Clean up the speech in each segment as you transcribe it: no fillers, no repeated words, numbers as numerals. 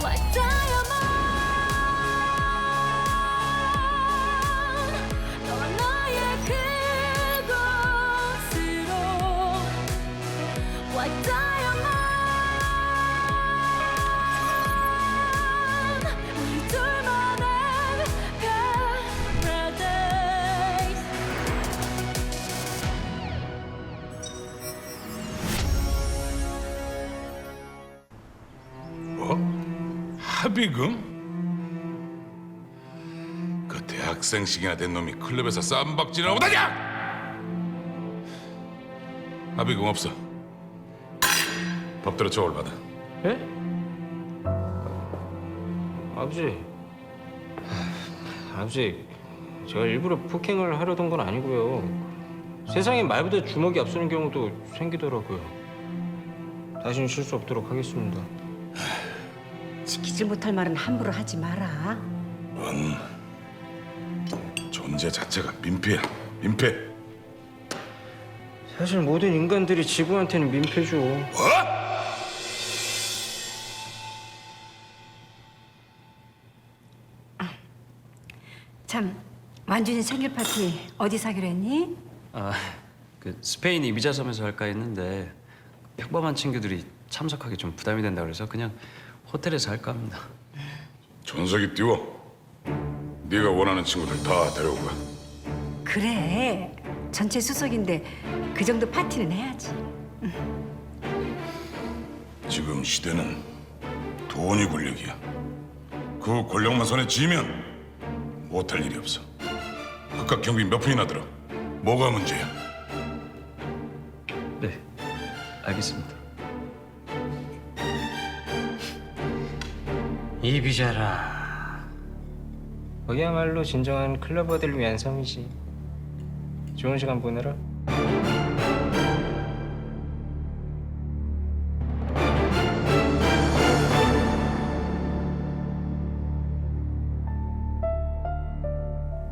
White diamond 너와 나의 그곳으로 White diamond 우리 둘만의 paradise 뭐? 합의금? 그 대학생식이나 된 놈이 클럽에서 쌈박질하고 다냐? 합의금 없어. 법대로 처벌받아. 예? 아버지, 아버지, 제가 일부러 폭행을 하려던 건 아니고요. 세상에 말보다 주먹이 앞서는 경우도 생기더라고요. 다시는 실수 없도록 하겠습니다. 지키지 못할 말은 함부로 하지 마라. 넌 존재 자체가 민폐야. 민폐. 사실 모든 인간들이 지구한테는 민폐죠. 참, 완준이 생일 파티 어디서 하기로 했니? 아, 그 스페인 이비자 섬에서 할까 했는데 평범한 친구들이 참석하기 좀 부담이 된다 그래서 그냥 호텔에서 할까 합니다. 전석이 띄워. 네가 원하는 친구들 다 데려오고 가. 그래, 전체 수석인데 그 정도 파티는 해야지. 지금 시대는 돈이 권력이야. 그 권력만 손에 쥐면 못할 일이 없어. 그깟 경비 몇 푼이나 들어. 뭐가 문제야? 네, 알겠습니다. 이비자라. 그야말로 진정한 클러버들을 위한 섬이지. 좋은 시간 보내라.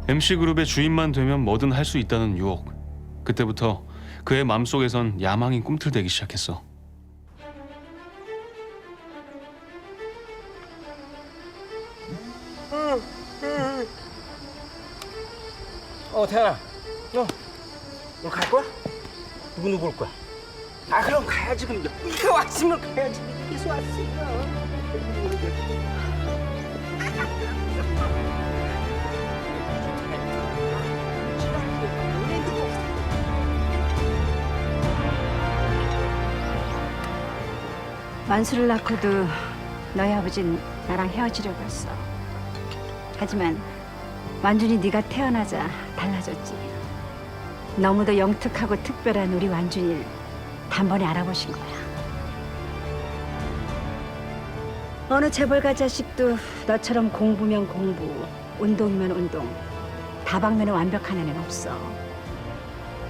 MC그룹의 주인만 되면 뭐든 할 수 있다는 유혹. 그때부터 그의 마음속에선 야망이 꿈틀대기 시작했어. 태연아, 너 오늘 갈 거야? 누구 올 거야? 아, 그럼 가야지. 그럼 네가 왔으면 가야지. 계속 왔으면. 만수를 낳고도 너희 아버진 나랑 헤어지려고 했어. 하지만 완준이 네가 태어나자 달라졌지. 너무도 영특하고 특별한 우리 완준이를 단번에 알아보신 거야. 어느 재벌가 자식도 너처럼 공부면 공부, 운동이면 운동, 다방면에 완벽한 애는 없어.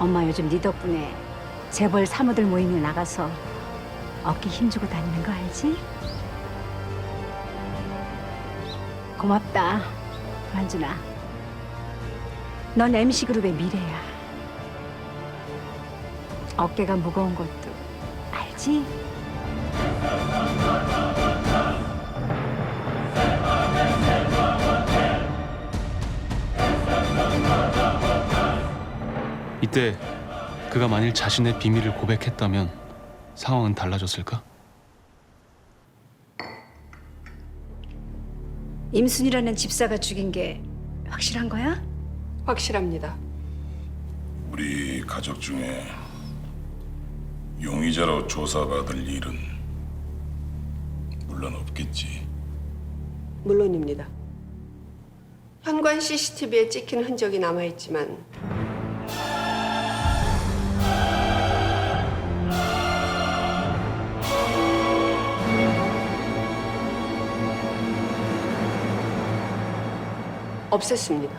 엄마 요즘 네 덕분에 재벌 사모들 모임에 나가서 어깨 힘주고 다니는 거 알지? 고맙다, 완준아. 넌 MC그룹의 미래야. 어깨가 무거운 것도 알지? 이때 그가 만일 자신의 비밀을 고백했다면 상황은 달라졌을까? 임순이라는 집사가 죽인 게 확실한 거야? 확실합니다. 우리 가족 중에 용의자로 조사받을 일은 물론 없겠지. 물론입니다. 현관 CCTV에 찍힌 흔적이 남아있지만 없앴습니다.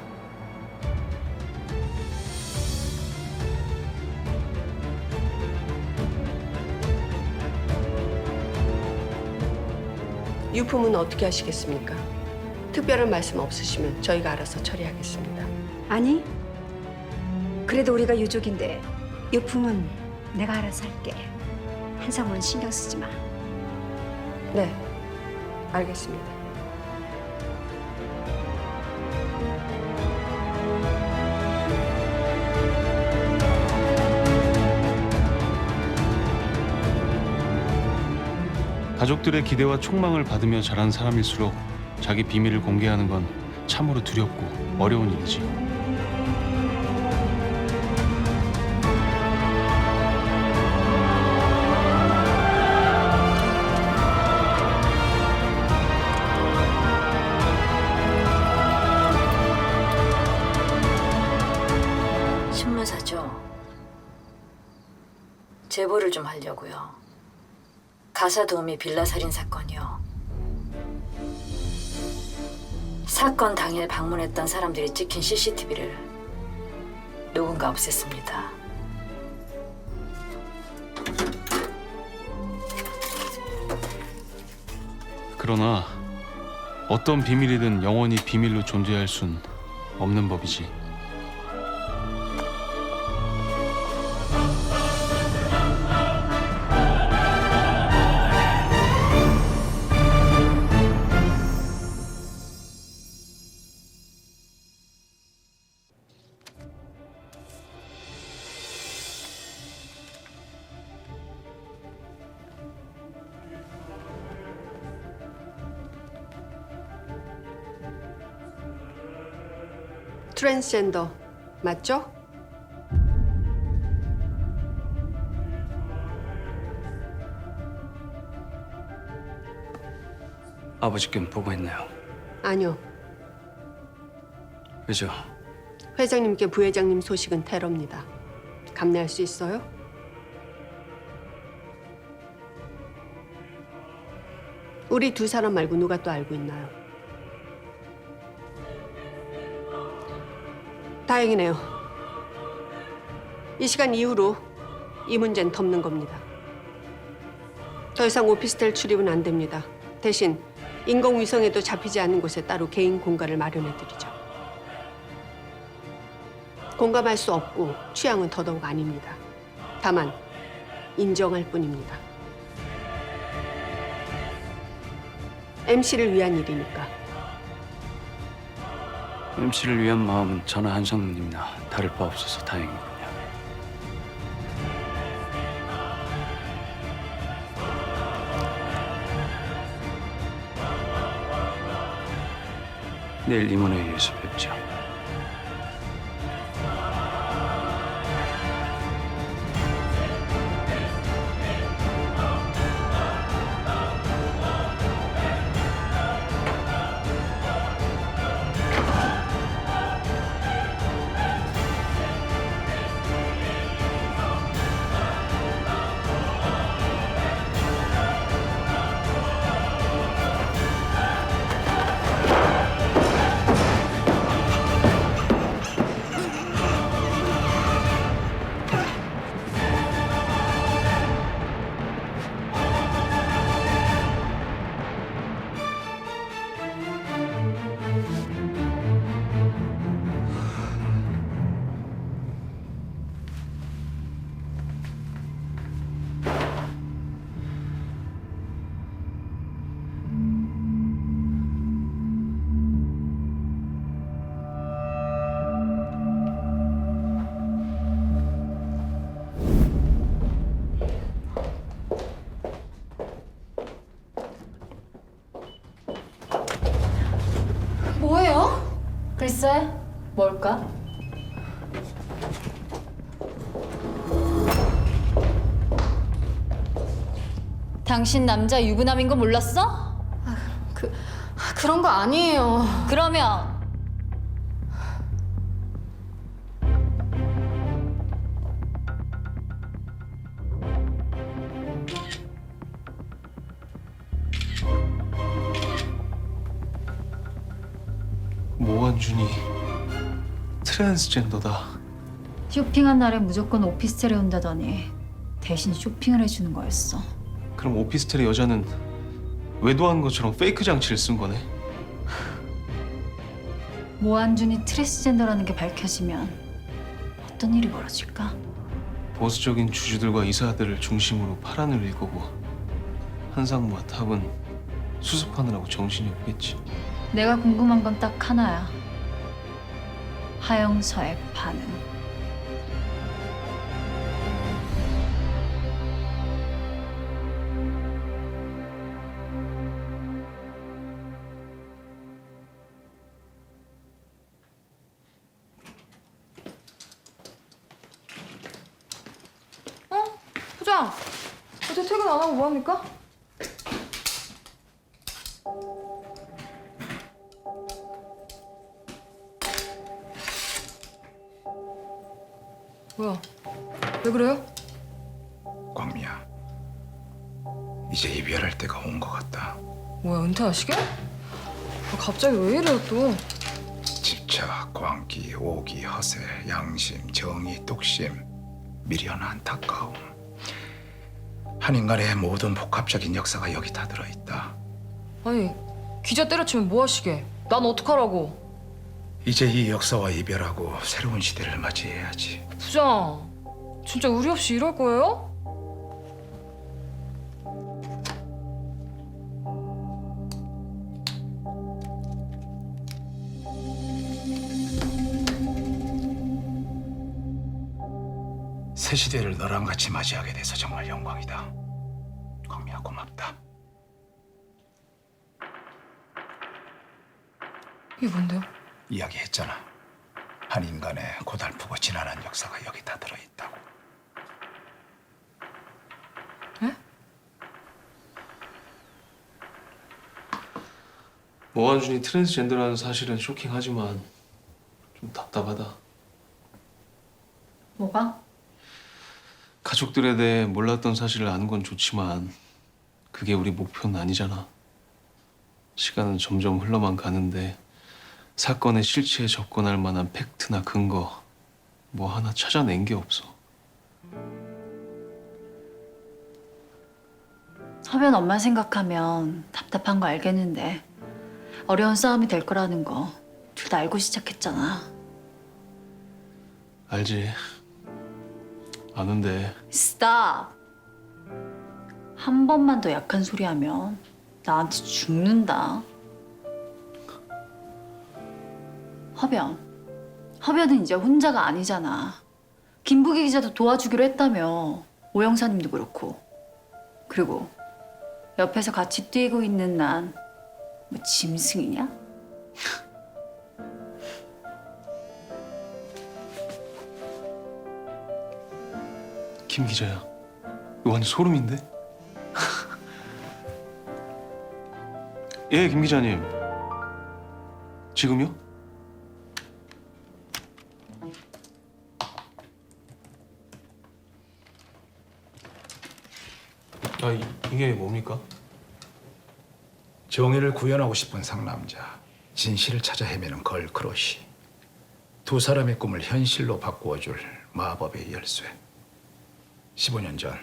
유품은 어떻게 하시겠습니까? 특별한 말씀 없으시면 저희가 알아서 처리하겠습니다. 아니, 그래도 우리가 유족인데 유품은 내가 알아서 할게. 한상우는 신경 쓰지 마. 네, 알겠습니다. 가족들의 기대와 촉망을 받으며 자란 사람일수록 자기 비밀을 공개하는 건 참으로 두렵고 어려운 일이지. 신문사죠. 제보를 좀 하려고요. 가사 도우미 빌라 살인 사건이요. 사건 당일 방문했던 사람들이 찍힌 CCTV를 누군가 없앴습니다. 그러나 어떤 비밀이든 영원히 비밀로 존재할 순 없는 법이지. 트랜스젠더 맞죠? 아버지께는 보고했나요? 아니요. 왜죠? 회장님께 부회장님 소식은 테러입니다. 감내할 수 있어요? 우리 두 사람 말고 누가 또 알고 있나요? 다행이네요. 이 시간 이후로 이 문제는 덮는 겁니다. 더 이상 오피스텔 출입은 안 됩니다. 대신 인공위성에도 잡히지 않는 곳에 따로 개인 공간을 마련해드리죠. 공감할 수 없고 취향은 더더욱 아닙니다. 다만 인정할 뿐입니다. MC를 위한 일이니까. MC를 위한 마음은 저나 한성님이나 다를 바 없어서 다행이군요. 내일 임원회의에서 뵙죠. 뭐예요? 글쎄, 뭘까? 당신 남자 유부남인 거 몰랐어? 그런 거 아니에요. 그러면 모한준이 트랜스젠더다. 쇼핑한 날에 무조건 오피스텔에 온다더니 대신 쇼핑을 해주는 거였어. 그럼 오피스텔의 여자는 외도한 것처럼 페이크 장치를 쓴 거네. 모한준이 트랜스젠더라는 게 밝혀지면 어떤 일이 벌어질까? 보수적인 주주들과 이사들을 중심으로 파란을 일구고 한상무와 탑은 수습하느라고 정신이 없겠지. 내가 궁금한 건 딱 하나야. 하영서의 반응. 부장, 어제 퇴근 안 하고 뭐 합니까? 뭐야? 왜 그래요? 광미야, 이제 이별할 때가 온 것 같다. 뭐야, 은퇴하시게? 갑자기 왜 이래요 또? 집착, 광기, 오기, 허세, 양심, 정의, 뚝심, 미련, 안타까움. 한 인간의 모든 복합적인 역사가 여기 다 들어있다. 아니, 기자 때려치면 뭐 하시게? 난 어떡하라고? 이제 이 역사와 이별하고 새로운 시대를 맞이해야지. 부장, 진짜 의리 없이 이럴 거예요? 새 시대를 너랑 같이 맞이하게 돼서 정말 영광이다. 광미야, 고맙다. 이게 뭔데요? 이야기했잖아. 한 인간의 고달프고 지난한 역사가 여기 다 들어있다고. 모한준이 트랜스젠더라는 사실은 쇼킹하지만 좀 답답하다. 뭐가? 가족들에 대해 몰랐던 사실을 아는 건 좋지만 그게 우리 목표는 아니잖아. 시간은 점점 흘러만 가는데 사건의 실체에 접근할 만한 팩트나 근거 뭐 하나 찾아낸 게 없어. 하면 엄마 생각하면 답답한 거 알겠는데 어려운 싸움이 될 거라는 거 둘 다 알고 시작했잖아. 알지. 아는데 스탑. 한 번만 더 약한 소리 하면 나한테 죽는다. 허변은 이제 혼자가 아니잖아. 김부기 기자도 도와주기로 했다며. 오영사님도 그렇고. 그리고 옆에서 같이 뛰고 있는 난 뭐 짐승이냐? 김 기자야. 이거 완전 소름인데? 예, 김 기자님. 지금요? 이게 뭡니까? 정의를 구현하고 싶은 상남자, 진실을 찾아 헤매는 걸크러쉬. 두 사람의 꿈을 현실로 바꾸어줄 마법의 열쇠. 15년 전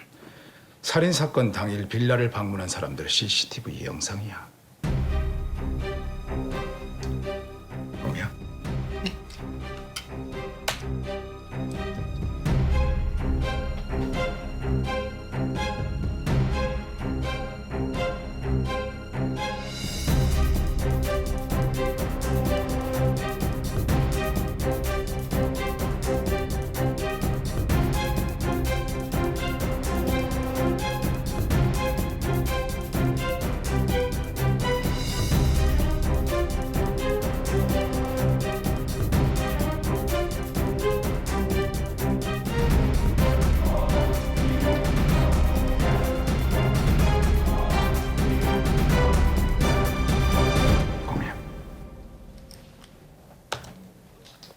살인 사건 당일 빌라를 방문한 사람들 CCTV 영상이야. 광미야.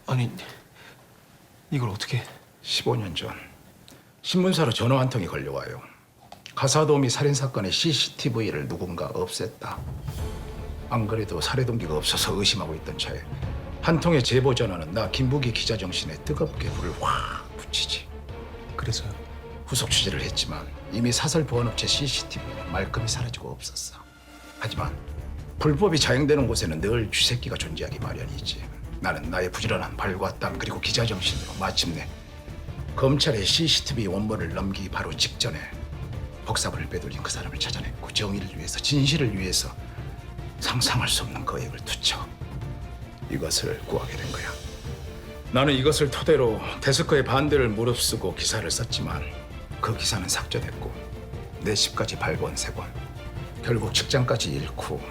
아니, 이걸 어떻게? 15년 전 신문사로 전화 한 통이 걸려와요. 가사도우미 살인 사건의 CCTV를 누군가 없앴다. 안 그래도 살해 동기가 없어서 의심하고 있던 차에 한 통의 제보 전화는 나 김부기 기자 정신에 뜨겁게 불을 확 붙이지. 그래서요? 후속 취재를 했지만 이미 사설 보안업체 CCTV는 말끔히 사라지고 없었어. 하지만 불법이 자행되는 곳에는 늘 쥐새끼가 존재하기 마련이지. 나는 나의 부지런한 발과 땀 그리고 기자 정신으로 마침내 검찰에 CCTV 원본을 넘기기 바로 직전에 복사본을 빼돌린 그 사람을 찾아냈고 정의를 위해서 진실을 위해서 상상할 수 없는 거액을 투척. 이것을 구하게 된 거야. 나는 이것을 토대로 데스커의 반대를 무릅쓰고 기사를 썼지만 그 기사는 삭제됐고 내 집까지 발본색원. 결국 직장까지 잃고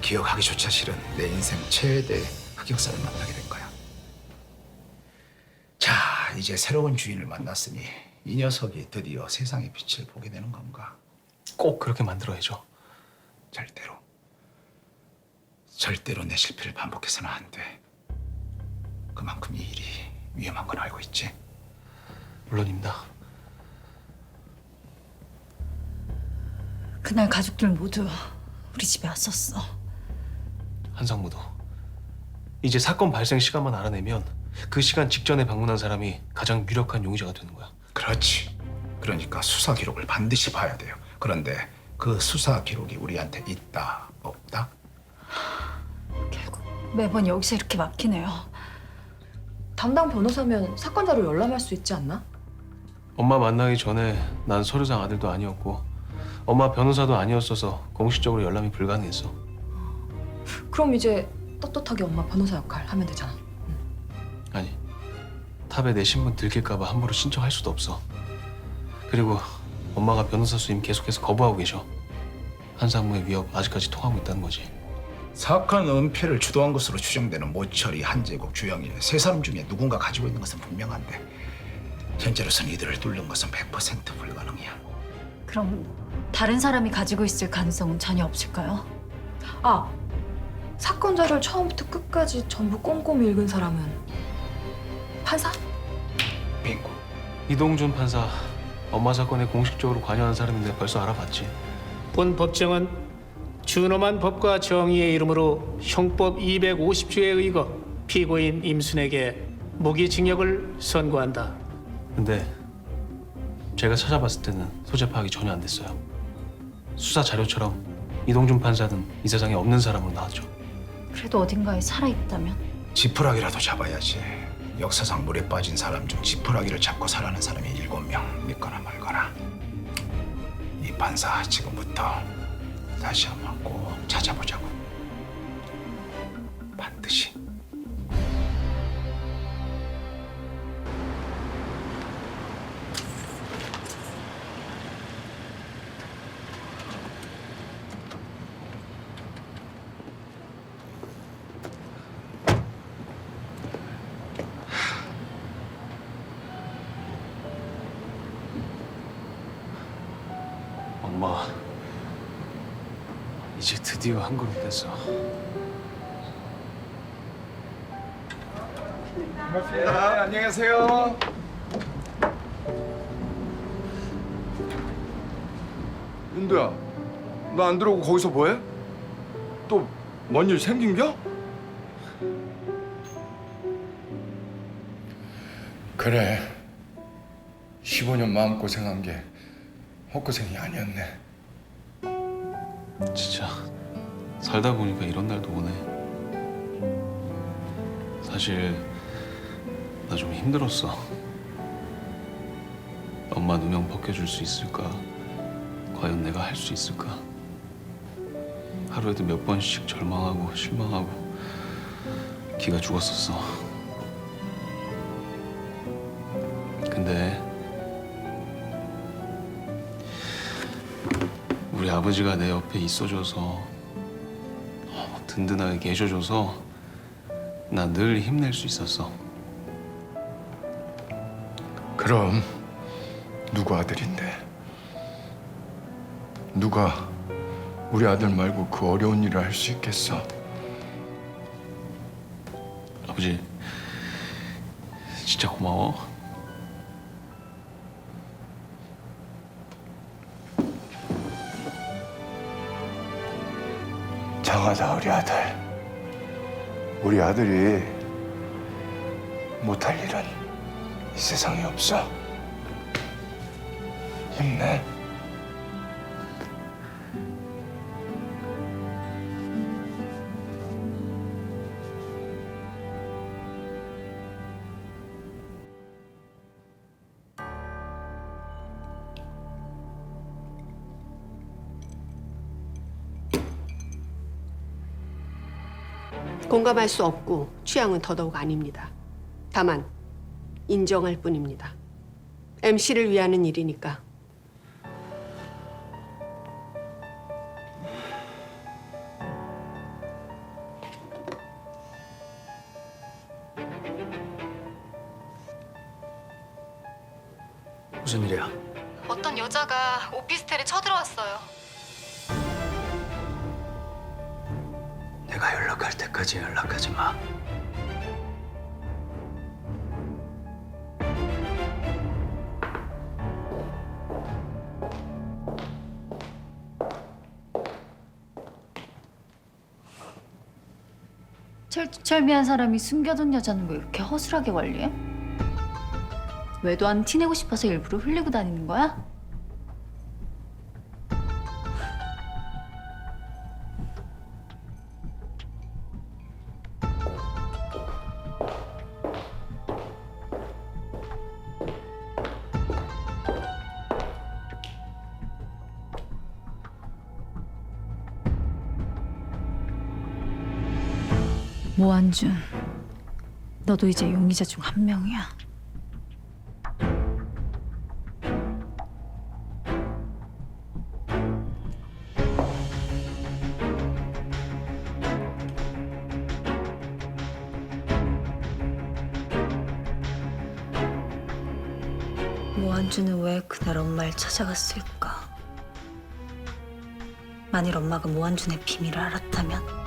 기억하기조차 싫은 내 인생 최대 흑역사를 만나게 된 거야. 자, 이제 새로운 주인을 만났으니 이 녀석이 드디어 세상의 빛을 보게 되는 건가? 꼭 그렇게 만들어야죠. 절대로 내 실패를 반복해서는 안 돼. 그만큼 이 일이 위험한 건 알고 있지? 물론입니다. 그날 가족들 모두 우리 집에 왔었어. 한상무도 이제 사건 발생 시간만 알아내면 그 시간 직전에 방문한 사람이 가장 유력한 용의자가 되는 거야. 그렇지. 그러니까 수사 기록을 반드시 봐야 돼요. 그런데 그 수사 기록이 우리한테 있다, 없다? 결국 매번 여기서 이렇게 막히네요. 담당 변호사면 사건 자료 열람할 수 있지 않나? 엄마 만나기 전에 난 서류상 아들도 아니었고 엄마 변호사도 아니었어서 공식적으로 열람이 불가능했어. 그럼 이제 떳떳하게 엄마 변호사 역할 하면 되잖아. 아니, 탑에 내 신분 들킬까 봐 함부로 신청할 수도 없어. 그리고 엄마가 변호사 수임 계속해서 거부하고 계셔. 한상무의 위협 아직까지 통하고 있다는 거지. 사건 은폐를 주도한 것으로 추정되는 모철이, 한재국, 주영일 세 사람 중에 누군가 가지고 있는 것은 분명한데 현재로선 이들을 뚫는 것은 100% 불가능이야. 그럼 다른 사람이 가지고 있을 가능성은 전혀 없을까요? 아, 사건 자료를 처음부터 끝까지 전부 꼼꼼히 읽은 사람은 판사? 빙고. 이동준 판사, 엄마 사건에 공식적으로 관여한 사람인데 벌써 알아봤지. 본 법정은 준엄한 법과 정의의 이름으로 형법 250조에 의거 피고인 임순에게 무기징역을 선고한다. 근데 제가 찾아봤을 때는 소재 파악이 전혀 안 됐어요. 수사 자료처럼 이동준 판사는 이 세상에 없는 사람으로 나왔죠. 그래도 어딘가에 살아있다면? 지푸라기라도 잡아야지. 역사상 물에 빠진 사람 중 지푸라기를 잡고 살아난 사람이 7명. 믿거나 말거나. 이 판사 지금부터 다시 한번 꼭 찾아보자고. 반드시. 엄마, 이제 드디어 한 걸음 뗐어. 안녕하세요. 윤도야, 너 안 들어오고 거기서 뭐해? 또 뭔 일 생긴겨? 그래, 15년 마음고생한 게 헛고생이 아니었네. 진짜 살다 보니까 이런 날도 오네. 사실 나 좀 힘들었어. 엄마 누명 벗겨줄 수 있을까? 과연 내가 할 수 있을까? 하루에도 몇 번씩 절망하고 실망하고 기가 죽었었어. 근데 우리 아버지가 내 옆에 있어줘서 든든하게 계셔줘서 나 늘 힘낼 수 있었어. 그럼 누구 아들인데? 누가 우리 아들 말고 그 어려운 일을 할 수 있겠어? 아버지, 진짜 고마워. 장하다 우리 아들. 우리 아들이 못할 일은 이 세상에 없어. 힘내. 공감할 수 없고 취향은 더더욱 아닙니다. 다만 인정할 뿐입니다. MC를 위하는 일이니까. 무슨 일이야? 어떤 여자가 오피스텔에 쳐들어왔어요. 내가 연락할 때까지 연락하지 마. 철두철미한 사람이 숨겨둔 여자는 왜 이렇게 허술하게 관리해? 외도한 티 내고 싶어서 일부러 흘리고 다니는 거야? 모한준, 너도 이제 용의자 중 한 명이야. 모한주는 왜 그날 엄마를 찾아갔을까? 만일 엄마가 모한준의 비밀을 알았다면?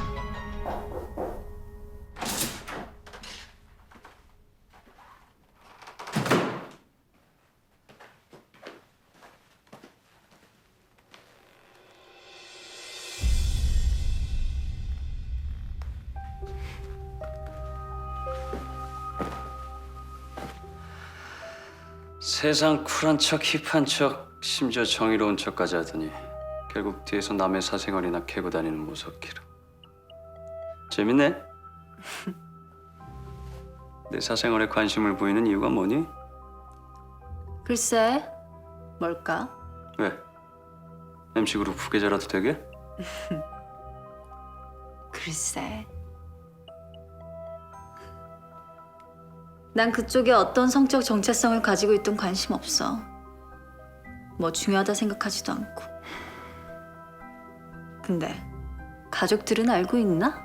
세상 쿨한 척, 힙한 척, 심지어 정의로운 척까지 하더니 결국 뒤에서 남의 사생활이나 캐고 다니는 무섭기로. 재밌네? 내 사생활에 관심을 보이는 이유가 뭐니? 글쎄, 뭘까? 왜? MC그룹 후계자라도 되게? 글쎄. 난 그쪽에 어떤 성적 정체성을 가지고 있든 관심 없어. 뭐 중요하다 생각하지도 않고. 근데 가족들은 알고 있나?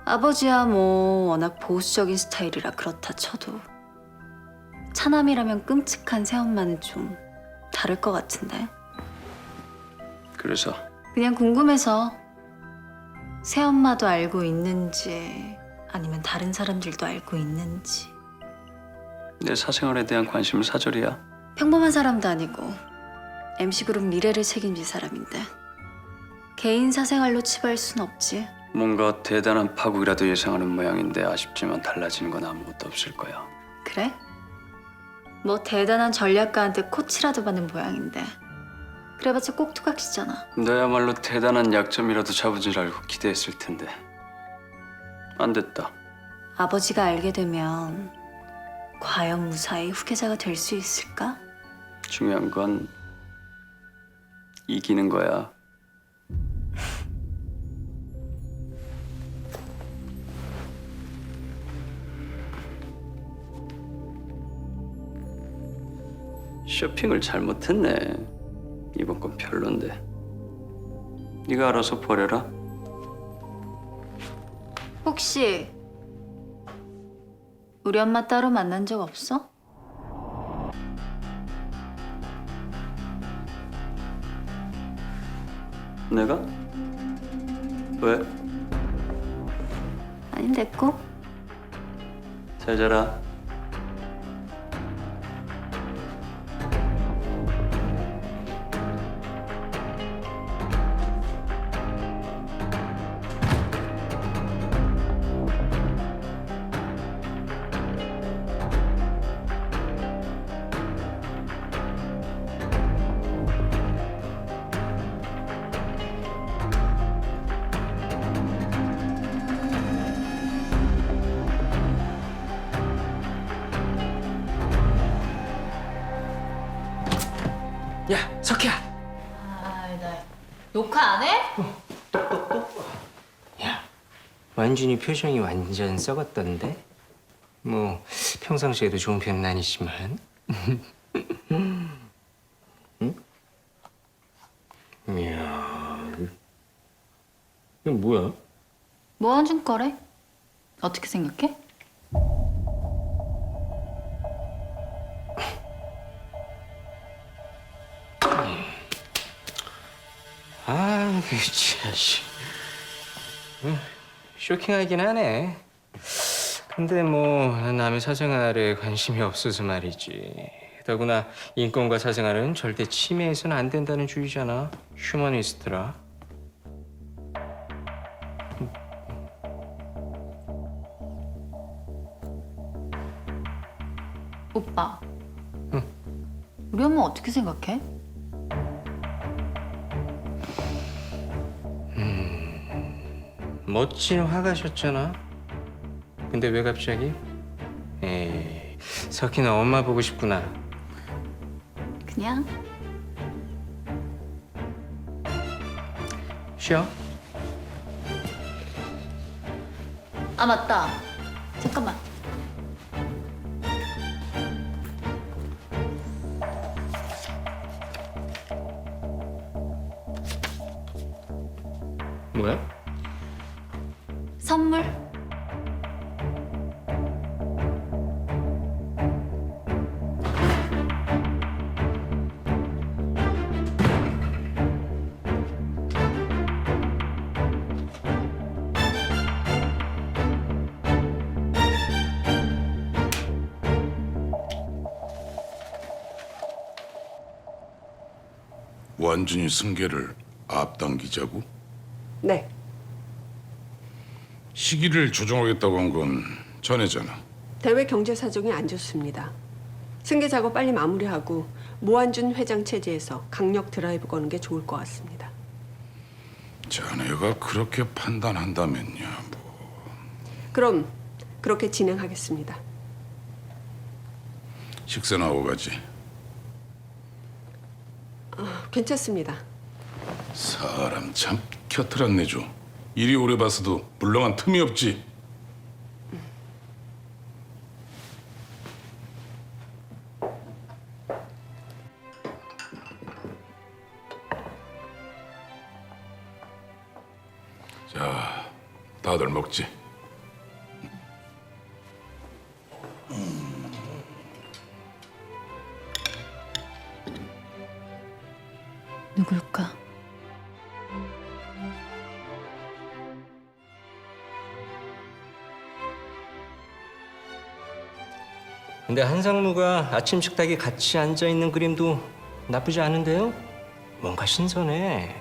아버지야 뭐 워낙 보수적인 스타일이라 그렇다 쳐도 차남이라면 끔찍한 새엄마는 좀 다를 것 같은데. 그래서 그냥 궁금해서 새엄마도 알고 있는지 아니면 다른 사람들도 알고 있는지. 내 사생활에 대한 관심은 사절이야. 평범한 사람도 아니고 MC그룹 미래를 책임질 사람인데 개인 사생활로 치부할 순 없지. 뭔가 대단한 파국이라도 예상하는 모양인데 아쉽지만 달라지는 건 아무것도 없을 거야. 그래? 뭐 대단한 전략가한테 코치라도 받는 모양인데 그래봤자 꼭두각시잖아. 너야말로 대단한 약점이라도 잡은 줄 알고 기대했을 텐데 안 됐다. 아버지가 알게 되면 과연 무사히 후계자가 될 수 있을까? 중요한 건 이기는 거야. 쇼핑을 잘못했네. 이번 건 별론데. 네가 알아서 버려라. 혹시 우리 엄마 따로 만난 적 없어? 내가? 왜? 아니 됐고. 잘 자라. 야, 석희야. 아, 나 녹화 안 해? 완준이 표정이 완전 썩었던데? 뭐 평상시에도 좋은 편은 아니지만. 응? 이야, 이거 뭐야? 뭐한준 거래? 어떻게 생각해? 아, 그 자식. 쇼킹하긴 하네. 근데 뭐 남의 사생활에 관심이 없어서 말이지. 더구나 인권과 사생활은 절대 침해해서는 안 된다는 주의잖아. 휴머니스트라. 오빠. 우리 엄마 어떻게 생각해? 멋진 화가셨잖아. 근데 왜 갑자기? 에이, 석희는 엄마 보고 싶구나. 그냥 쉬어. 아 맞다. 잠깐만. 뭐야? 선물. 완전히 승계를 앞당기자고? 네. 시기를 조정하겠다고 한 건 전에잖아. 대외 경제 사정이 안 좋습니다. 승계 작업 빨리 마무리하고 모한준 회장 체제에서 강력 드라이브 거는 게 좋을 것 같습니다. 자네가 그렇게 판단한다면야 뭐. 그럼 그렇게 진행하겠습니다. 식사나 하고 가지. 괜찮습니다. 사람 참 곁을 안 내줘. 이리 오래 봤어도 물렁한 틈이 없지. 자, 다들 먹지. 누굴까? 근데 한상무가 아침 식탁에 같이 앉아 있는 그림도 나쁘지 않은데요? 뭔가 신선해.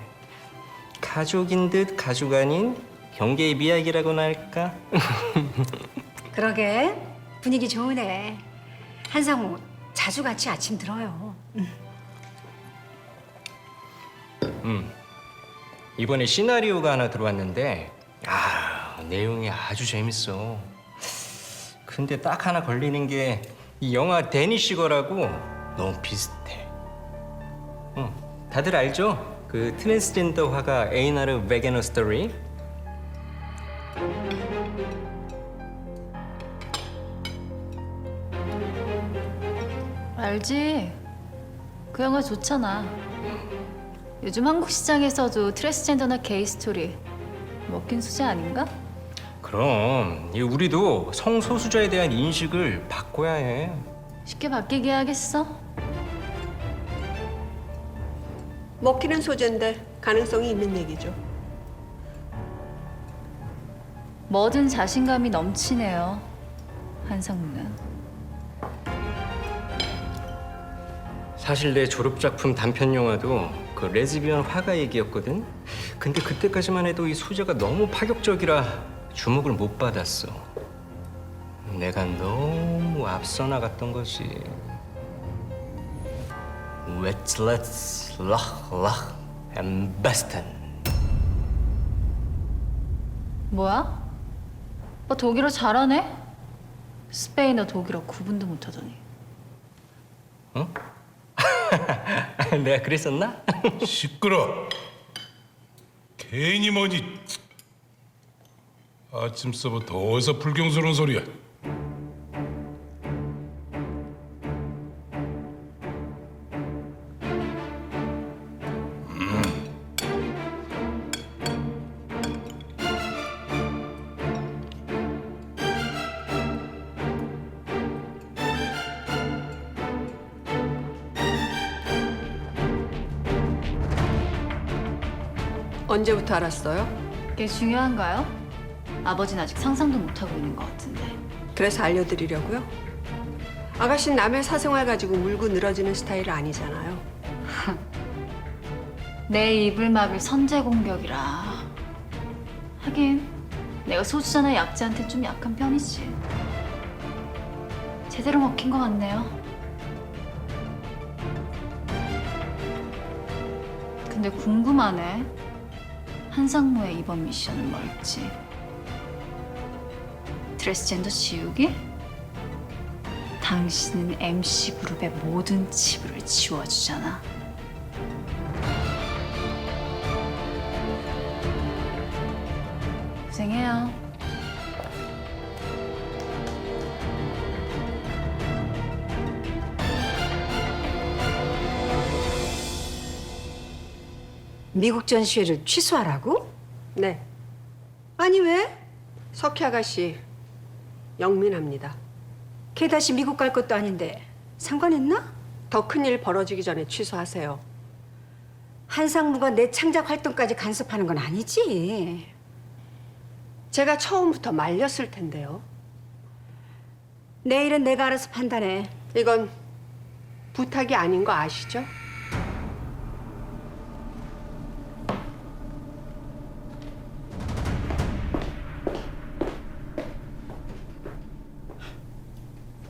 가족인 듯 가족 아닌 경계의 미학이라고나 할까? 그러게 분위기 좋으네. 한상우 자주 같이 아침 들어요. 이번에 시나리오가 하나 들어왔는데 내용이 아주 재밌어. 근데 딱 하나 걸리는 게 이 영화 데니시거라고 너무 비슷해. 다들 알죠? 그 트랜스젠더 화가 에이나르 베게너 스토리? 알지. 그 영화 좋잖아. 요즘 한국 시장에서도 트랜스젠더나 게이 스토리 먹힌 수제 아닌가? 그럼 우리도 성소수자에 대한 인식을 바꿔야 해. 쉽게 바뀌게 해야겠어? 먹히는 소재인데 가능성이 있는 얘기죠. 뭐든 자신감이 넘치네요. 한상무는. 사실 내 졸업작품 단편 영화도 그 레즈비언 화가 얘기였거든. 근데 그때까지만 해도 이 소재가 너무 파격적이라 주목을 못 받았어. 내가 너무 앞서 나갔던 거지. Wetzlet's lach am besten. 뭐야? 오빠 독일어 잘하네? 스페인어 독일어 구분도 못하더니. 내가 그랬었나? 시끄러. 괜히 뭐니. 아침서부터 어디서 불경스러운 소리야? 언제부터 알았어요? 그게 중요한가요? 아버지는 아직 상상도 못하고 있는 것 같은데. 그래서 알려드리려고요? 아가씨는 남의 사생활 가지고 물고 늘어지는 스타일 아니잖아요. 내 입을 막을 선제 공격이라. 하긴 내가 소주자나 약자한테 좀 약한 편이지. 제대로 먹힌 것 같네요. 근데 궁금하네. 한상무의 이번 미션은 뭘지. 트랜스젠더 지우기? 당신은 MC 그룹의 모든 치부를 지워주잖아. 고생해요. 미국 전시회를 취소하라고? 네. 아니 왜? 석희 아가씨 영민합니다. 걔 다시 미국 갈 것도 아닌데 상관했나? 더 큰 일 벌어지기 전에 취소하세요. 한상무가 내 창작 활동까지 간섭하는 건 아니지. 제가 처음부터 말렸을 텐데요. 내일은 내가 알아서 판단해. 이건 부탁이 아닌 거 아시죠?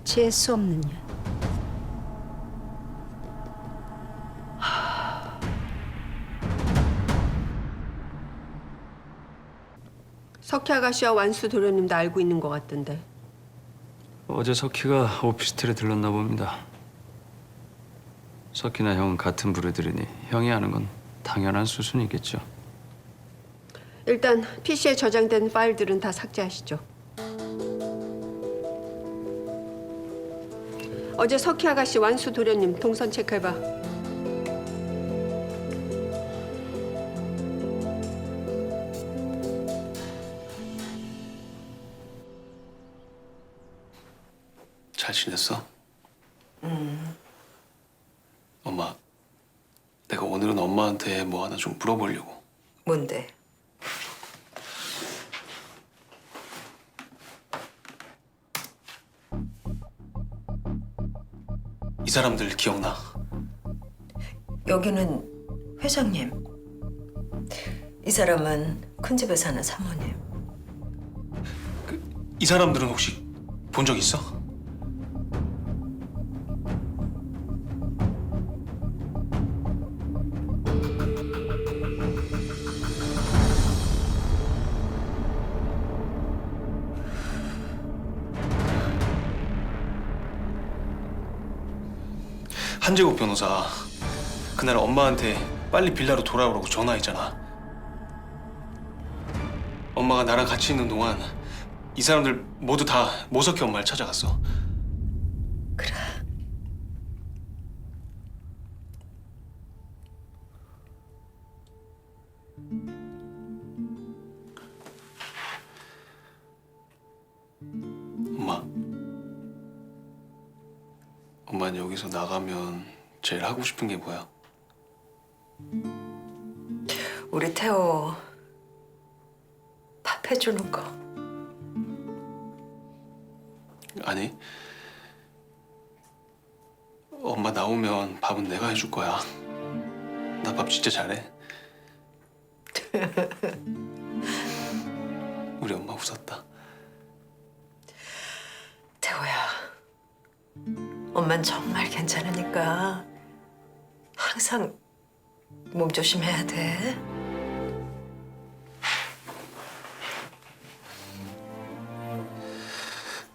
재수 없는 년. 석희 아가씨와 완수 도련님도 알고 있는 것 같던데. 어제 석희가 오피스텔에 들렀나 봅니다. 석희나 형은 같은 부류들이니 형이 아는 건 당연한 수순이겠죠. 일단 PC에 저장된 파일들은 다 삭제하시죠. 어제 석희 아가씨 완수 도련님 동선 체크해봐. 잘 지냈어? 엄마, 내가 오늘은 엄마한테 뭐 하나 좀 물어보려고. 뭔데? 이 사람들 기억나? 여기는 회장님. 이 사람은 큰 집에 사는 사모님. 이 사람들은 혹시 본 적 있어? 한재국 변호사 그날 엄마한테 빨리 빌라로 돌아오라고 전화했잖아. 엄마가 나랑 같이 있는 동안 이 사람들 모두 다 모석희 엄마를 찾아갔어. 그래. 엄마, 엄마는 여기서 나가면 제일 하고 싶은 게 뭐야? 우리 태호 밥 해주는 거. 아니, 엄마 나오면 밥은 내가 해줄 거야. 나 밥 진짜 잘해. 우리 엄마 웃었다. 태호야, 엄만 정말 괜찮으니까 항상 몸 조심해야 돼.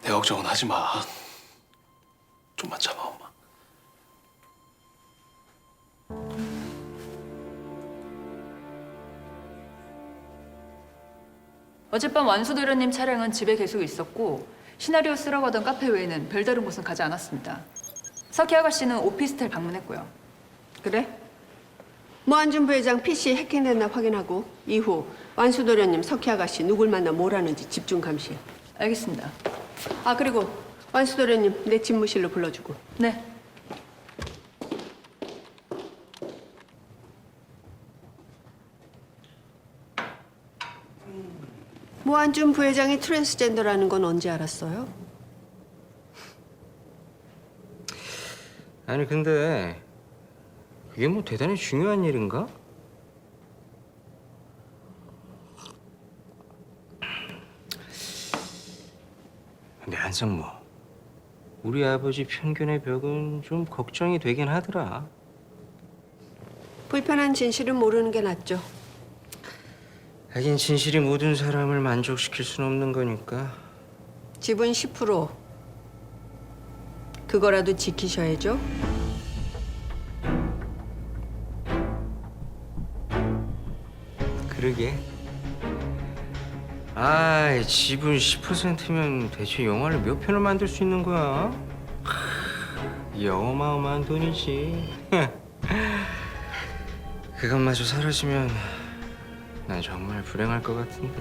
내 걱정은 하지 마. 좀만 참아, 엄마. 어젯밤 완수도련님 차량은 집에 계속 있었고 시나리오 쓰라고 하던 카페 외에는 별다른 곳은 가지 않았습니다. 석희 아가씨는 오피스텔 방문했고요. 그래? 모한준 부회장 PC 해킹됐나 확인하고 이후 완수도련님, 석희 아가씨 누굴 만나 뭘 하는지 집중 감시해. 알겠습니다. 아 그리고 완수도련님 내 집무실로 불러주고. 네. 모한준 부회장이 트랜스젠더라는 건 언제 알았어요? 아니 근데 그게 뭐 대단히 중요한 일인가? 근데 한성모, 우리 아버지 편견의 벽은 좀 걱정이 되긴 하더라. 불편한 진실은 모르는 게 낫죠. 하긴 진실이 모든 사람을 만족시킬 수는 없는 거니까. 지분 10%. 그거라도 지키셔야죠. 그러게. 지분 10%면 대체 영화를 몇 편을 만들 수 있는 거야? 이 어마어마한 돈이지. 그것마저 사라지면 난 정말 불행할 것 같은데.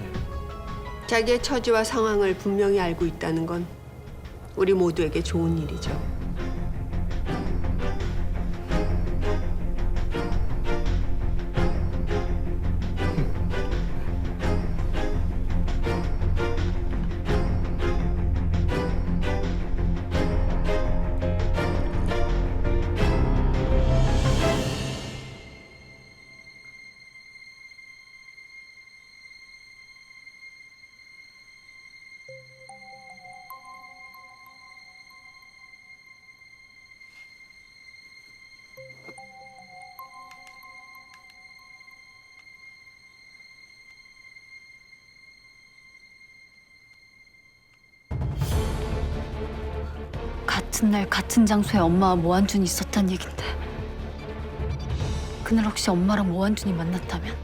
자기의 처지와 상황을 분명히 알고 있다는 건 우리 모두에게 좋은 일이죠. 같은 날 같은 장소에 엄마와 모한준이 있었단 얘긴데 그날 혹시 엄마랑 모한준이 만났다면?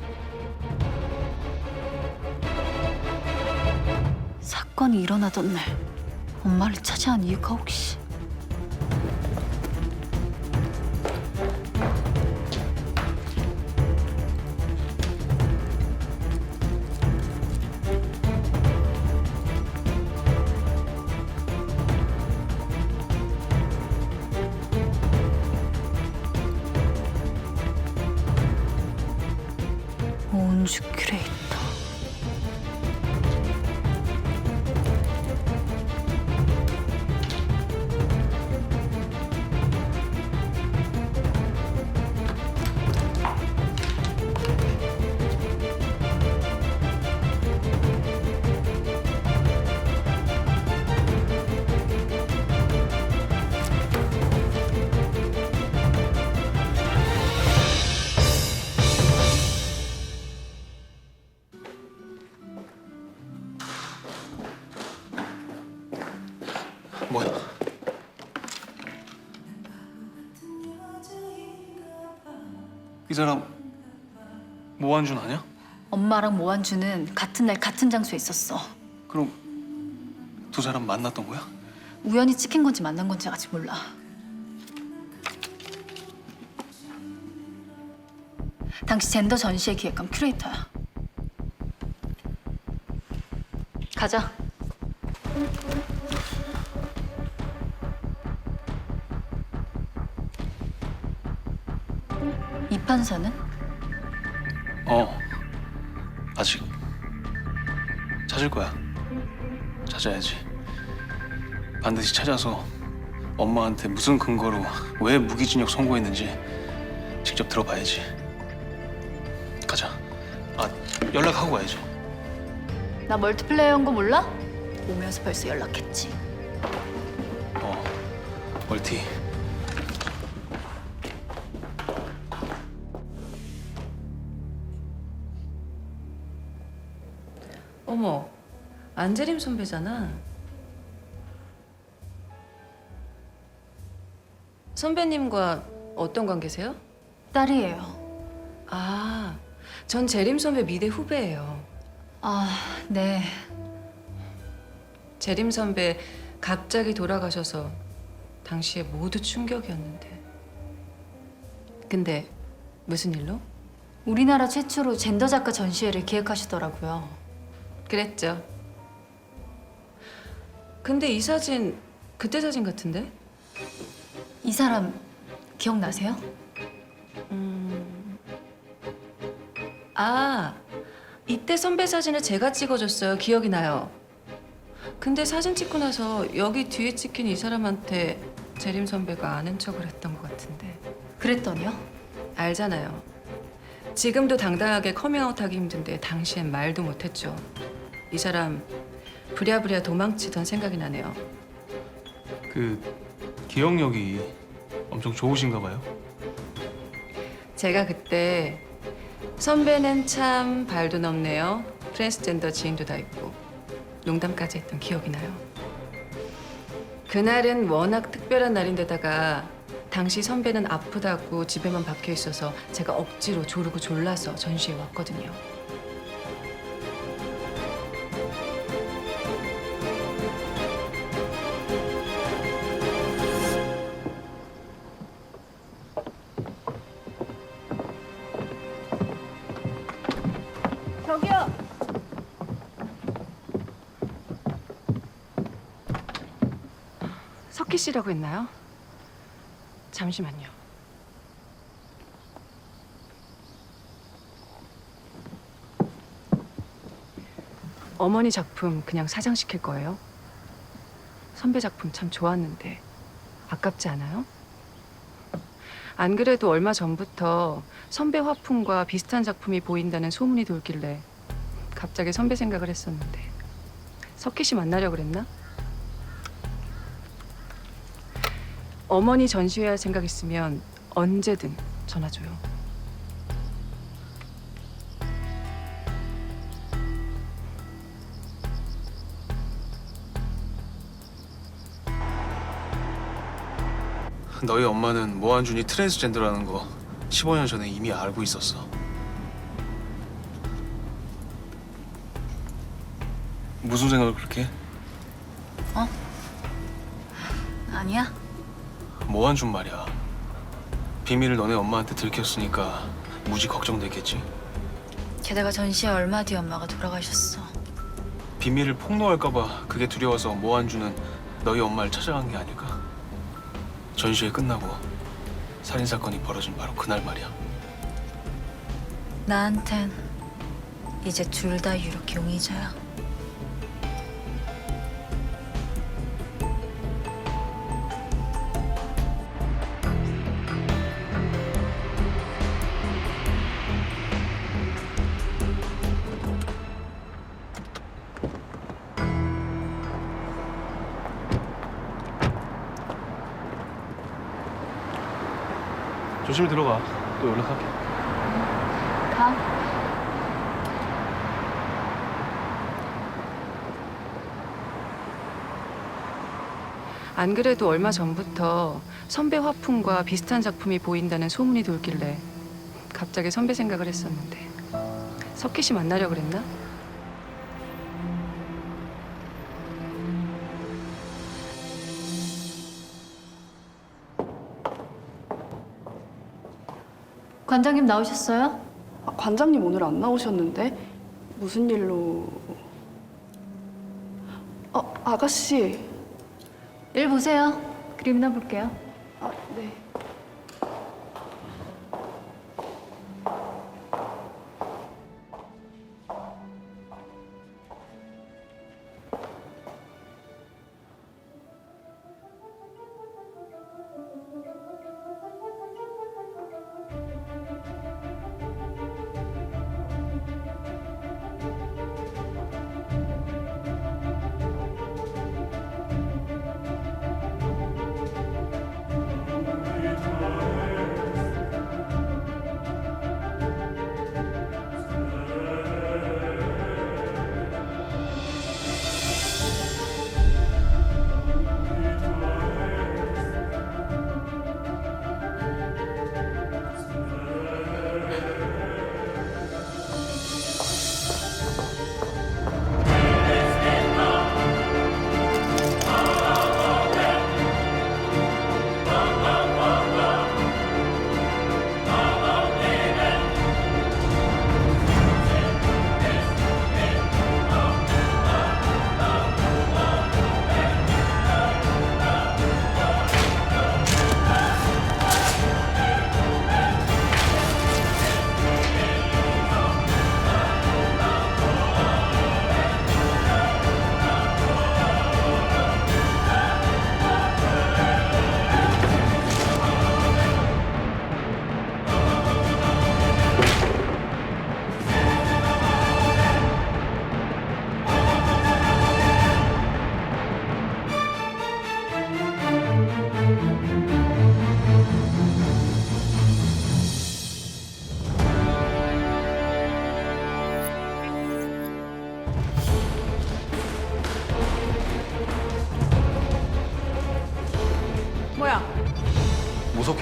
사건이 일어나던 날 엄마를 차지한 이유가 혹시? 온주 큐레이터. 뭐야? 이 사람 모한준 아니야? 엄마랑 모한준은 같은 날 같은 장소에 있었어. 그럼 두 사람 만났던 거야? 우연히 찍힌 건지 만난 건지 아직 몰라. 당시 젠더 전시회 기획관 큐레이터야. 가자. 이 판사는? 아직 찾을 거야. 찾아야지. 반드시 찾아서 엄마한테 무슨 근거로 왜 무기징역 선고했는지 직접 들어봐야지. 가자. 연락하고 가야지. 나 멀티플레이어인 거 몰라? 오면서 벌써 연락했지. 멀티. 어머, 안재림 선배잖아. 선배님과 어떤 관계세요? 딸이에요. 아, 전 재림 선배 미대 후배예요. 아, 네. 재림 선배 갑자기 돌아가셔서 당시에 모두 충격이었는데. 근데 무슨 일로? 우리나라 최초로 젠더 작가 전시회를 기획하시더라고요. 그랬죠. 근데 이 사진 그때 사진 같은데? 이 사람 기억나세요? 아, 이때 선배 사진을 제가 찍어줬어요. 기억이 나요. 근데 사진 찍고 나서 여기 뒤에 찍힌 이 사람한테 재림 선배가 아는 척을 했던 것 같은데. 그랬더니요? 알잖아요. 지금도 당당하게 커밍아웃하기 힘든데 당시엔 말도 못했죠. 이 사람 부랴부랴 도망치던 생각이 나네요. 그 기억력이 엄청 좋으신가 봐요. 제가 그때 선배는 참 발도 넓네요. 트랜스젠더 지인도 다 있고 농담까지 했던 기억이 나요. 그날은 워낙 특별한 날인데다가 당시 선배는 아프다고 집에만 박혀 있어서 제가 억지로 조르고 졸라서 전시회 왔거든요. 저기요. 석희 씨라고 했나요? 잠시만요. 어머니 작품 그냥 사장시킬 거예요? 선배 작품 참 좋았는데 아깝지 않아요? 안 그래도 얼마 전부터 선배 화풍과 비슷한 작품이 보인다는 소문이 돌길래 갑자기 선배 생각을 했었는데 석희 씨 만나려고 그랬나? 어머니 전시회 할 생각 있으면 언제든 전화 줘요. 너희 엄마는 모한준이 트랜스젠더라는 거 15년 전에 이미 알고 있었어. 무슨 생각을 그렇게 해? 아니야? 모한준 말이야. 비밀을 너네 엄마한테 들켰으니까 무지 걱정됐겠지. 게다가 전시회 얼마 뒤에 엄마가 돌아가셨어. 비밀을 폭로할까봐 그게 두려워서 모한준은 너희 엄마를 찾아간 게 아닐까? 전시회 끝나고 살인 사건이 벌어진 바로 그날 말이야. 나한텐 이제 둘 다 유력 용의자야. 조심히 들어가. 또 연락할게. 가. 안 그래도 얼마 전부터 선배 화풍과 비슷한 작품이 보인다는 소문이 돌길래 갑자기 선배 생각을 했었는데 석희 씨 만나려고 그랬나? 관장님 나오셨어요? 관장님 오늘 안 나오셨는데 무슨 일로? 아가씨. 일 보세요. 그림이나 볼게요. 네.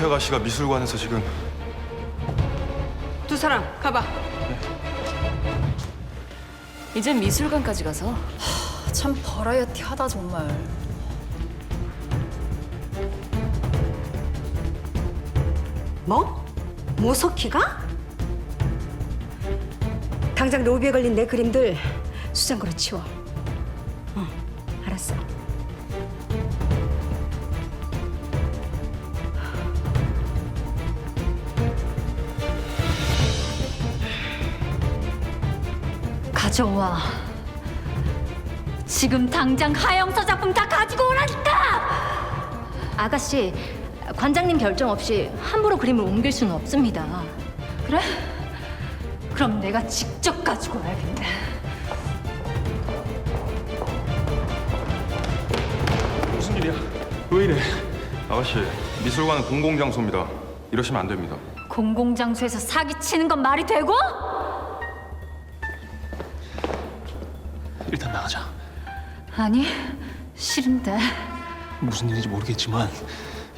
덕혜 아가씨가 미술관에서 지금 두 사람 가봐. 이제 미술관까지 가서 참 버라이어티하다 정말. 뭐? 모석희가? 당장 로비에 걸린 내 그림들 수장고로 치워. 알았어. 가져와. 지금 당장 하영서 작품 다 가지고 오라니까! 아가씨, 관장님 결정 없이 함부로 그림을 옮길 수는 없습니다. 그래? 그럼 내가 직접 가지고 와야겠네. 무슨 일이야? 왜 이래? 아가씨, 미술관은 공공장소입니다. 이러시면 안 됩니다. 공공장소에서 사기치는 건 말이 되고? 일단 나가자. 아니, 싫은데. 무슨 일인지 모르겠지만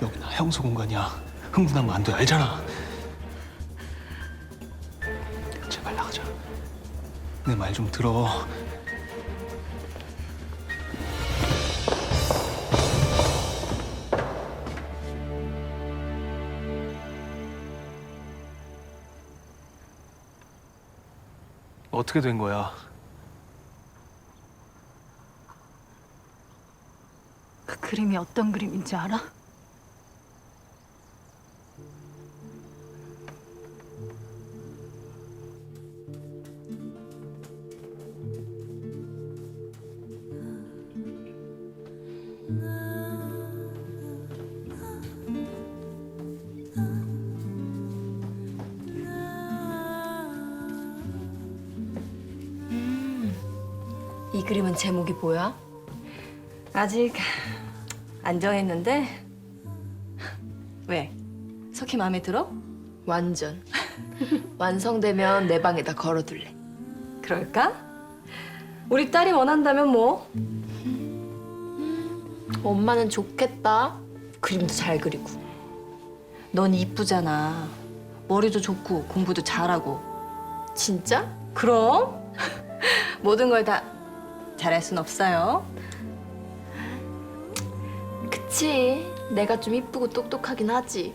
여기는 하영서 공간이야. 흥분하면 안 돼. 알잖아. 제발 나가자. 내 말 좀 들어. 어떻게 된 거야? 그 그림이 어떤 그림인지 알아? 이 그림은 제목이 뭐야? 아직 안 정했는데. 왜? 석희 마음에 들어? 완전. 완성되면 내 방에다 걸어둘래. 그럴까? 우리 딸이 원한다면 뭐. 엄마는 좋겠다. 그림도 잘 그리고. 넌 이쁘잖아. 머리도 좋고 공부도 잘하고. 진짜? 그럼 모든 걸 다 잘할 순 없어요. 그치. 내가 좀 이쁘고 똑똑하긴 하지.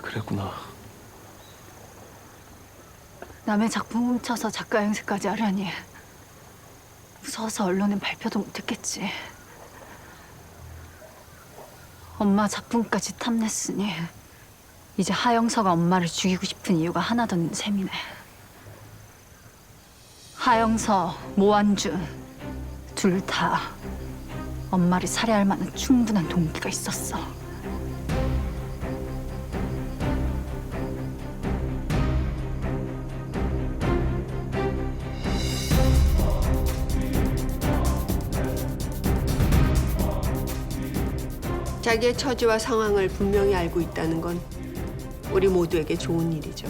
그랬구나. 남의 작품 훔쳐서 작가 행세까지 하려니 무서워서 언론엔 발표도 못했겠지. 엄마 작품까지 탐냈으니 이제 하영서가 엄마를 죽이고 싶은 이유가 하나 더 있는 셈이네. 하영서, 모한준 둘 다 엄마를 살해할 만한 충분한 동기가 있었어. 자기의 처지와 상황을 분명히 알고 있다는 건 우리 모두에게 좋은 일이죠.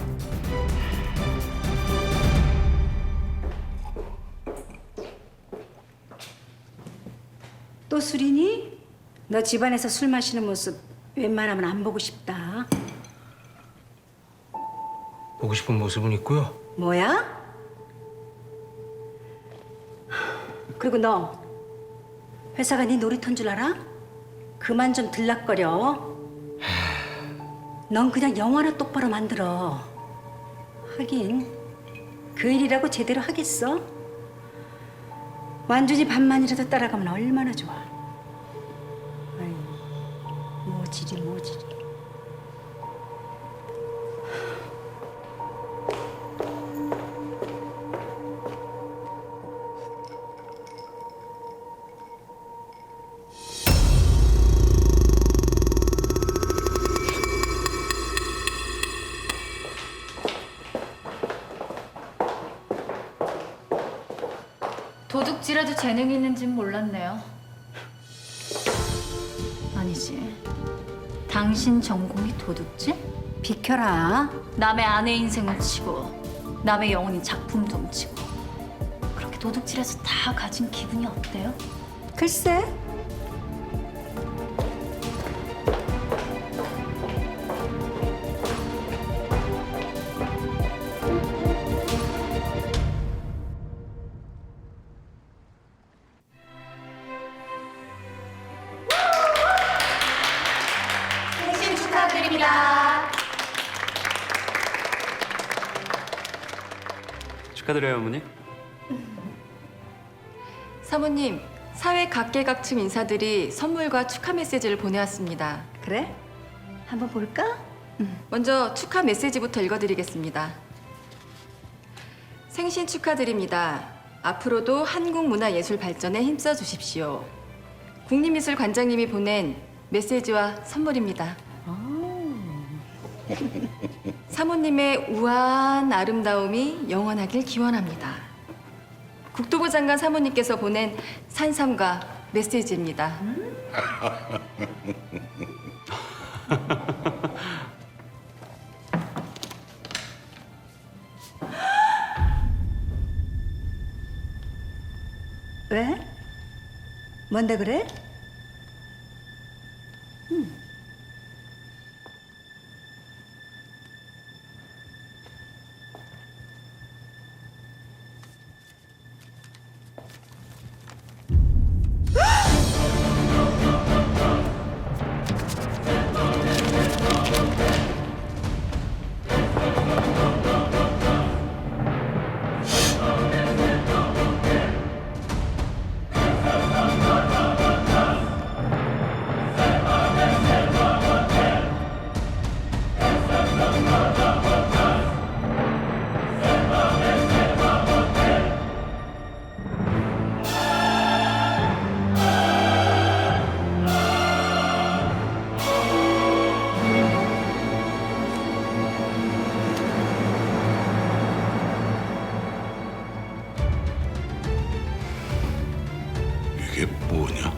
또 술이니? 너 집안에서 술 마시는 모습 웬만하면 안 보고 싶다. 보고 싶은 모습은 있고요. 뭐야? 그리고 너 회사가 네 놀이터인 줄 알아? 그만 좀 들락거려. 넌 그냥 영화나 똑바로 만들어. 하긴 그 일이라고 제대로 하겠어? 완전히 반만이라도 따라가면 얼마나 좋아. 아이, 모질이. 도둑질에도 재능이 있는지는 몰랐네요. 아니지. 당신 전공이 도둑질? 비켜라. 남의 아내 인생을 치고 남의 영혼인 작품도 훔치고 그렇게 도둑질해서 다 가진 기분이 어때요? 글쎄. 생신 축하드립니다. 축하드려요, 어머니. 사모님, 사회 각계각층 인사들이 선물과 축하 메시지를 보내왔습니다. 그래? 한번 볼까? 먼저 축하 메시지부터 읽어드리겠습니다. 생신 축하드립니다. 앞으로도 한국 문화 예술 발전에 힘써 주십시오. 국립미술관장님이 보낸 메시지와 선물입니다. 사모님의 우아한 아름다움이 영원하길 기원합니다. 국토부 장관 사모님께서 보낸 산삼과 메시지입니다. 왜? 뭔데 그래? 이게 뭐냐?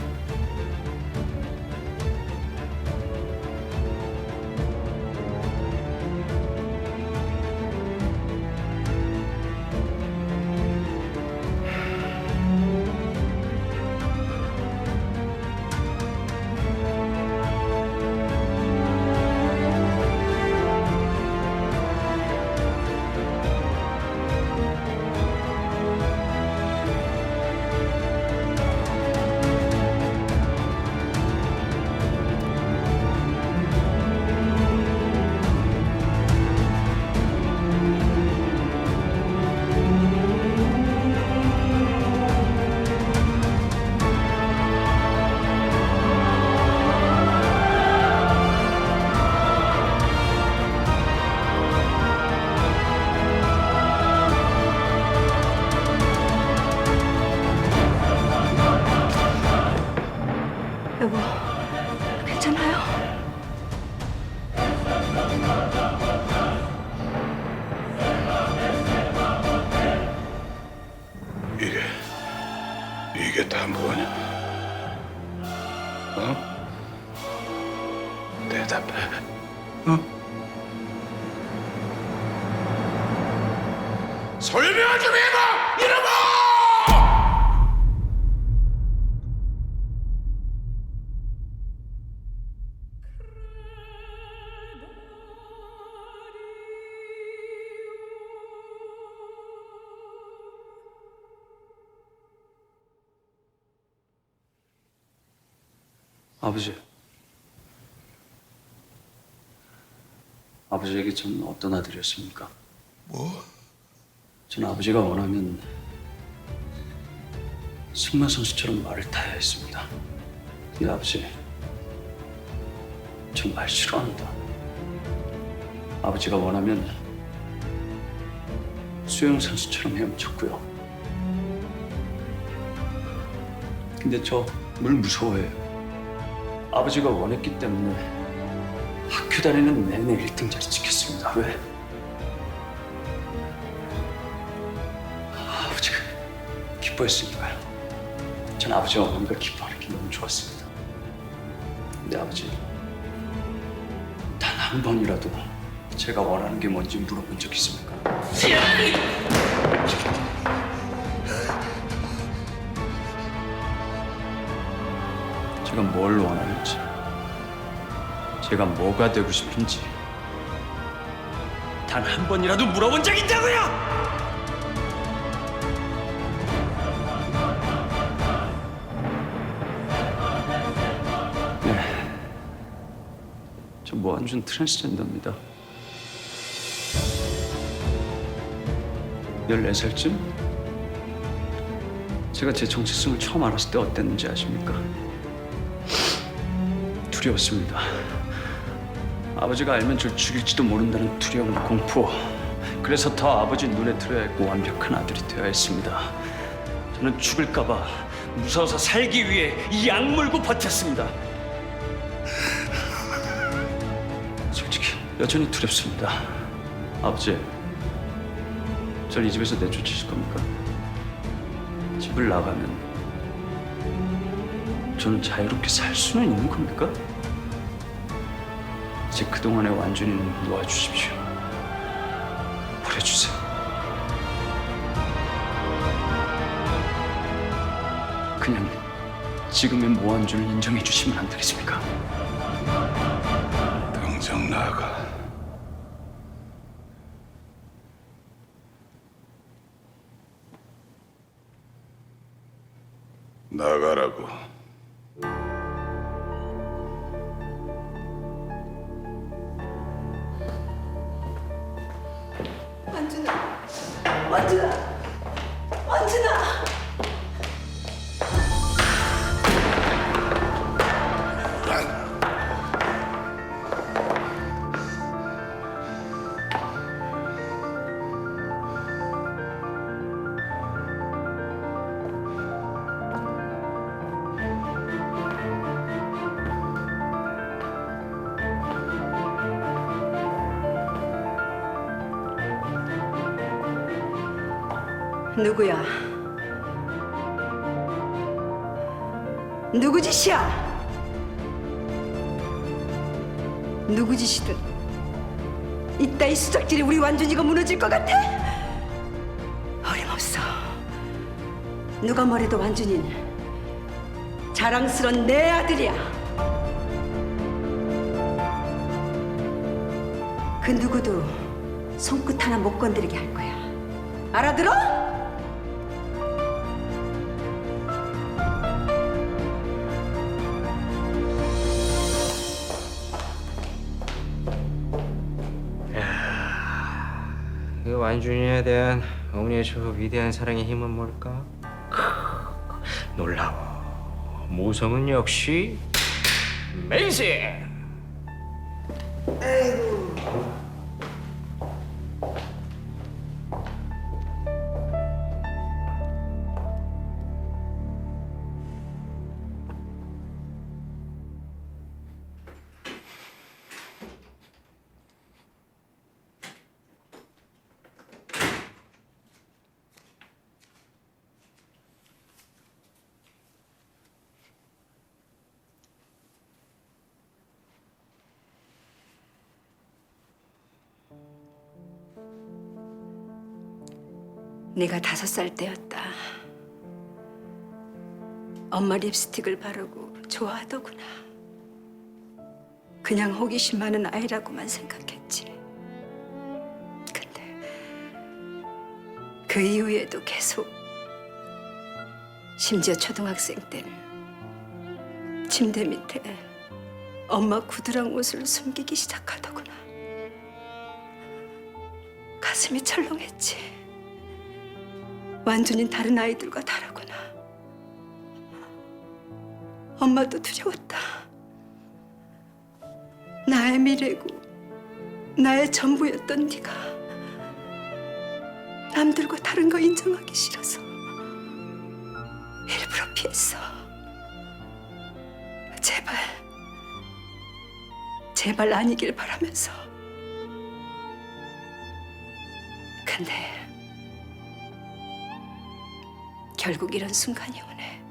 여보, 괜찮아요? 이게 다 뭐냐? 어? 대답해. 어? 설명 좀 해봐, 이놈아! 아버지. 아버지에게 전 어떤 아들이었습니까? 뭐? 전 아버지가 원하면 승마 선수처럼 말을 타야 했습니다. 근데 아버지, 전 말 싫어합니다. 아버지가 원하면 수영 선수처럼 헤엄쳤고요. 근데 저 물 무서워해요. 아버지가 원했기 때문에 학교 다니는 내내 1등 자리 지켰습니다. 왜? 아버지가 기뻐했으니까요. 전 아버지와 어머니가 기뻐하는 게 너무 좋았습니다. 근데 아버지, 한 번이라도 제가 원하는 게 뭔지 물어본 적 있습니까? 제가 뭘 원하는지, 제가 뭐가 되고 싶은지 단 한 번이라도 물어본 적 있다고요! 네, 저 무한준 트랜스젠더입니다. 14살쯤? 제가 제 정체성을 처음 알았을 때 어땠는지 아십니까? 두려웠습니다. 아버지가 알면 절 죽일지도 모른다는 두려움, 공포. 그래서 더 아버지 눈에 들어야 했고 완벽한 아들이 되어야 했습니다. 저는 죽을까봐 무서워서 살기 위해 이 악물고 버텼습니다. 솔직히 여전히 두렵습니다. 아버지, 절 이 집에서 내쫓으실 겁니까? 집을 나가면 저는 자유롭게 살 수는 있는 겁니까? 이제 그동안의 완준이는 놓아주십시오. 버려주세요. 그냥 지금의 무한준을 인정해 주시면 안 되겠습니까? 당장 나가. 나가라고. 완준아! 누구야? 누구 짓이야? 누구 짓이든 이따위 수작질에 우리 완준이가 무너질 것 같아? 어림없어. 누가 뭐래도 완준이는 자랑스런 내 아들이야. 그 누구도 손끝 하나 못 건드리게 할 거야. 알아들어? 그 완준이에 대한 어머니의 저 위대한 사랑의 힘은 뭘까? 놀라워. 모성은 역시 메이징. 내가 5살 때였다. 엄마 립스틱을 바르고 좋아하더구나. 그냥 호기심 많은 아이라고만 생각했지. 근데 그 이후에도 계속, 심지어 초등학생 때는 침대 밑에 엄마 구두랑 옷을 숨기기 시작하더구나. 가슴이 철렁했지. 완전히 다른 아이들과 다르구나. 엄마도 두려웠다. 나의 미래고 나의 전부였던 네가 남들과 다른 거 인정하기 싫어서 일부러 피했어. 제발 아니길 바라면서. 근데 결국 이런 순간이 오네.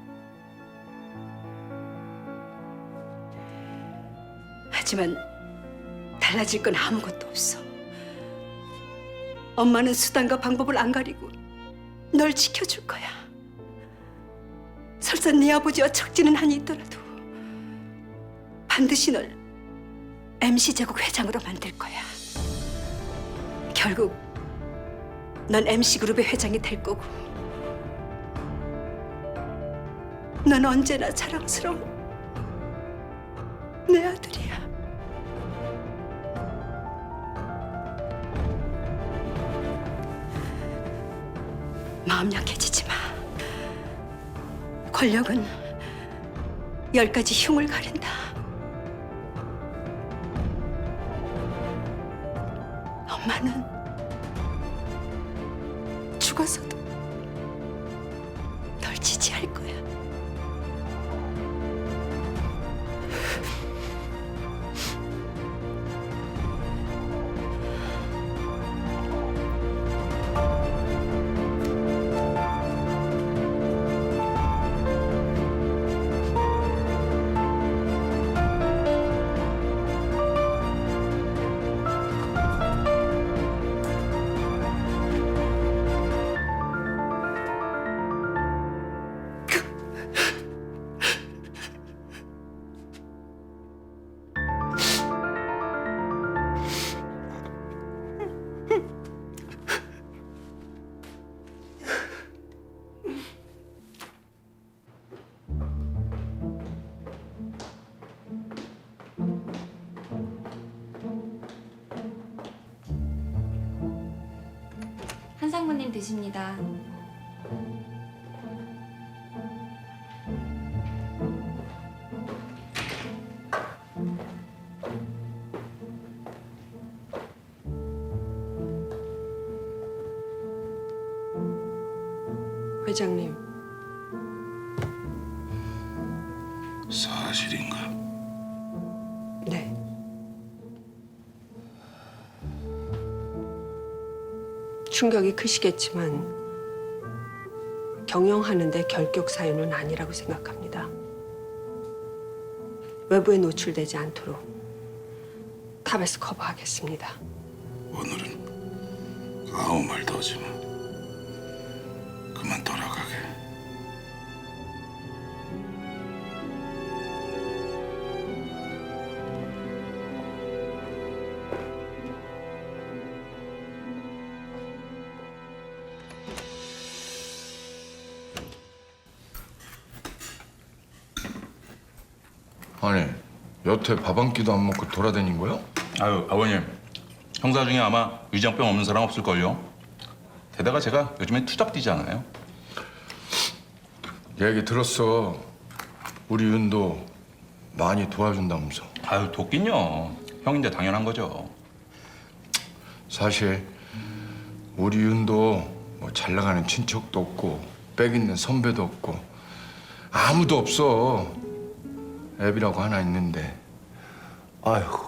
하지만 달라질 건 아무것도 없어. 엄마는 수단과 방법을 안 가리고 널 지켜줄 거야. 설사 네 아버지와 척지는 한이 있더라도 반드시 널 MC 제국 회장으로 만들 거야. 결국 넌 MC 그룹의 회장이 될 거고, 넌 언제나 자랑스러운 내 아들이야. 마음 약해지지 마. 권력은 10가지 흉을 가린다. 엄마는 죽어서도 널 지지할 거야. 한상무님 드십니다. 회장님, 사실인가? 네. 충격이 크시겠지만 경영하는데 결격 사유는 아니라고 생각합니다. 외부에 노출되지 않도록 탑에서 커버하겠습니다. 오늘은 아무 말도 하지 마. 그만 돌아가게. 아니, 여태 밥 한 끼도 안 먹고 돌아다닌 거야? 아유, 아버님. 형사 중에 아마 위장병 없는 사람 없을걸요? 게다가 제가 요즘에 투잡 뛰잖아요. 얘기 들었어. 우리 윤도 많이 도와준다면서. 아유, 돕긴요. 형인데 당연한 거죠. 사실 우리 윤도 뭐 잘 나가는 친척도 없고 빽 있는 선배도 없고 아무도 없어. 애비라고 하나 있는데 아이고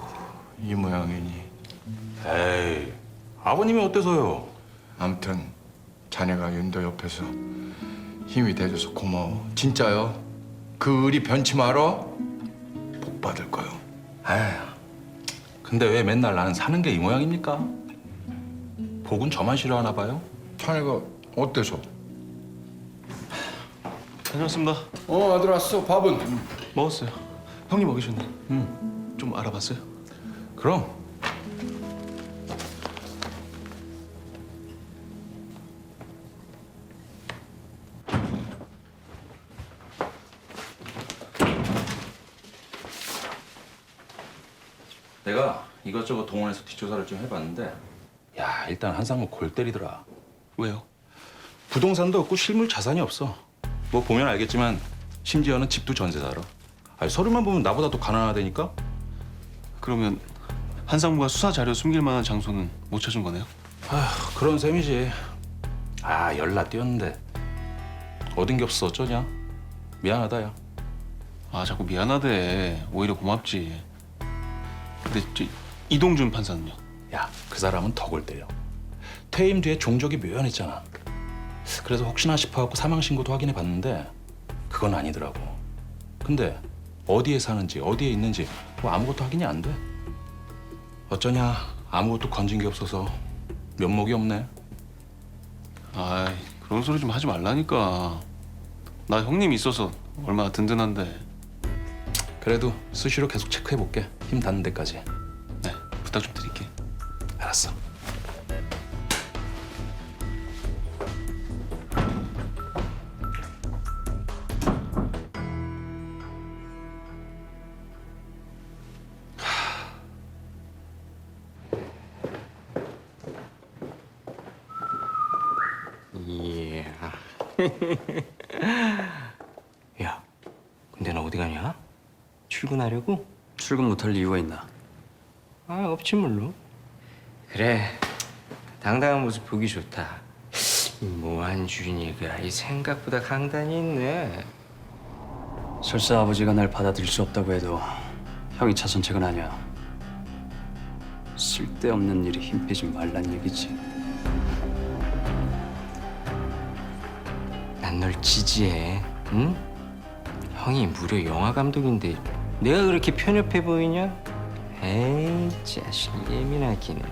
이 모양이니. 에이, 아버님이 어때서요? 아무튼 자네가 윤도 옆에서 힘이 돼줘서 고마워. 진짜요. 그 의리 변치 말어. 복 받을 거요. 에휴, 근데 왜 맨날 나는 사는 게 이 모양입니까? 복은 저만 싫어하나 봐요? 자네가 어때서? 다녀왔습니다. 아들 왔어. 밥은? 먹었어요. 형님 먹이셨네. 좀 알아봤어요? 그럼. 내가 이것저것 동원해서 뒷조사를 좀 해봤는데, 야, 일단 한상무 골 때리더라. 왜요? 부동산도 없고 실물 자산이 없어. 뭐 보면 알겠지만 심지어는 집도 전세 살아. 아니, 서류만 보면 나보다 더 가난하다니까? 그러면 한상무가 수사 자료 숨길 만한 장소는 못 찾은 거네요? 아휴, 그런 셈이지. 아, 연락 뛰었는데 얻은 게 없어 어쩌냐? 미안하다, 야. 아, 자꾸 미안하대. 오히려 고맙지. 근데 이동준 판사는요? 야, 그 사람은 더 골 때려. 퇴임 뒤에 종족이 묘연했잖아. 그래서 혹시나 싶어갖고 사망 신고도 확인해 봤는데 그건 아니더라고. 근데 어디에 사는지 어디에 있는지 뭐 아무것도 확인이 안 돼. 어쩌냐? 아무것도 건진 게 없어서 면목이 없네. 아이, 그런 소리 좀 하지 말라니까. 나 형님 있어서 얼마나 든든한데. 그래도 수시로 계속 체크해 볼게. 힘 닿는 데까지. 네, 부탁 좀 드릴게. 알았어. 이야. 야, 근데 너 어디 가냐? 출근하려고? 출근 못할 이유가 있나? 아, 없지 물론. 그래, 당당한 모습 보기 좋다. 이 모한준이가 이 생각보다 강단이 있네. 설사 아버지가 날 받아들일 수 없다고 해도 형이 차 선책은 아니야. 쓸데없는 일에 힘 빼지 말란 얘기지. 난 널 지지해, 응? 형이 무려 영화 감독인데 내가 그렇게 편협해 보이냐? 에이, 자식 예민하기는.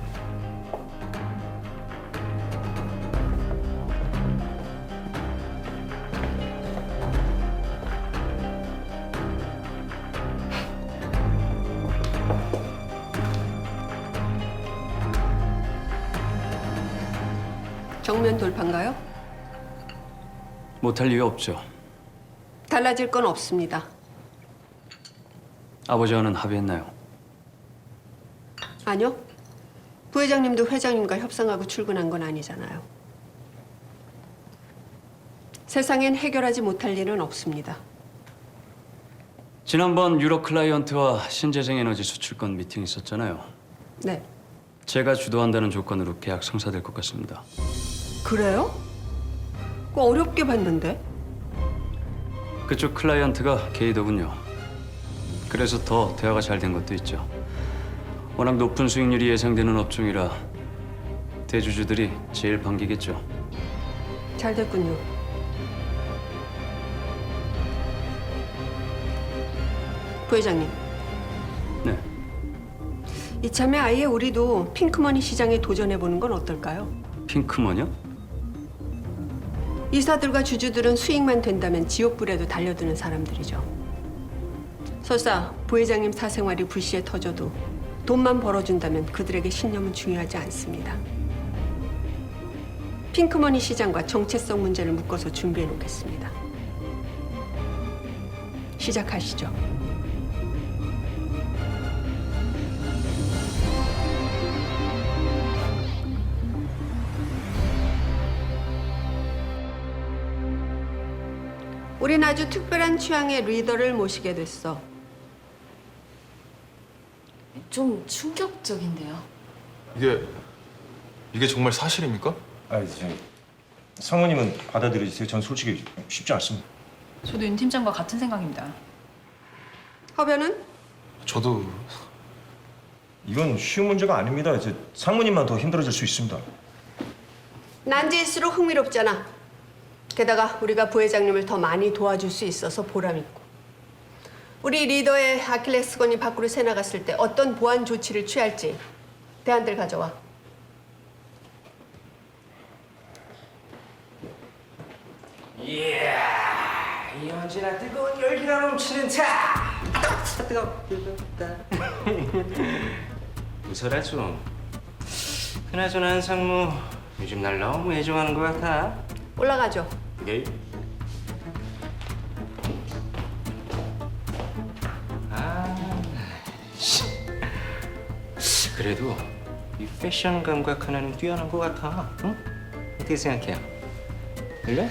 정면 돌파인가요? 못할 이유 없죠. 달라질 건 없습니다. 아버지와는 합의했나요? 아니요. 부회장님도 회장님과 협상하고 출근한 건 아니잖아요. 세상엔 해결하지 못할 일은 없습니다. 지난번 유럽 클라이언트와 신재생 에너지 수출권 미팅 있었잖아요. 네. 제가 주도한다는 조건으로 계약 성사될 것 같습니다. 그래요? 그거 어렵게 봤는데. 그쪽 클라이언트가 게이더군요. 그래서 더 대화가 잘 된 것도 있죠. 워낙 높은 수익률이 예상되는 업종이라 대주주들이 제일 반기겠죠. 잘 됐군요. 부회장님. 네. 이참에 아예 우리도 핑크머니 시장에 도전해보는 건 어떨까요? 핑크머니요? 이사들과 주주들은 수익만 된다면 지옥불에도 달려드는 사람들이죠. 설사 부회장님 사생활이 불시에 터져도 돈만 벌어준다면 그들에게 신념은 중요하지 않습니다. 핑크머니 시장과 정체성 문제를 묶어서 준비해 놓겠습니다. 시작하시죠. 우린 아주 특별한 취향의 리더를 모시게 됐어. 좀 충격적인데요. 이게 정말 사실입니까? 아니, 상무님은 받아들여주세요. 전 솔직히 쉽지 않습니다. 저도 윤 팀장과 같은 생각입니다. 허변은? 저도 이건 쉬운 문제가 아닙니다. 이제 상무님만 더 힘들어질 수 있습니다. 난제일수록 흥미롭잖아. 게다가 우리가 부회장님을 더 많이 도와줄 수 있어서 보람있고. 우리 리더의 아킬레스건이 밖으로 새나갔을 때 어떤 보안 조치를 취할지 대안들 가져와. 이야, 이 언제나 뜨거운 열기가 넘치는 차. 뜨겁다. 웃어라 좀. 그나저나 한상무 요즘 날 너무 애정하는 것 같아. 올라가죠. 예. 그래도 이 패션 감각 하나는 뛰어난 것 같아. 응? 어떻게 생각해요? 그래?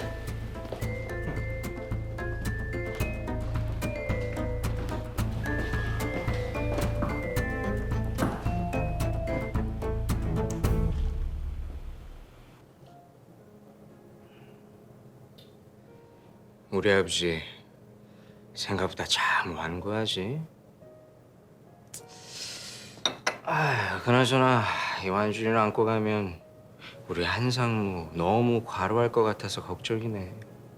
우리 아버지 생각보다 참 완고하지. 그나저나 이완준이를 안고 가면 우리 한상무 너무 과로할 것 같아서 걱정이네.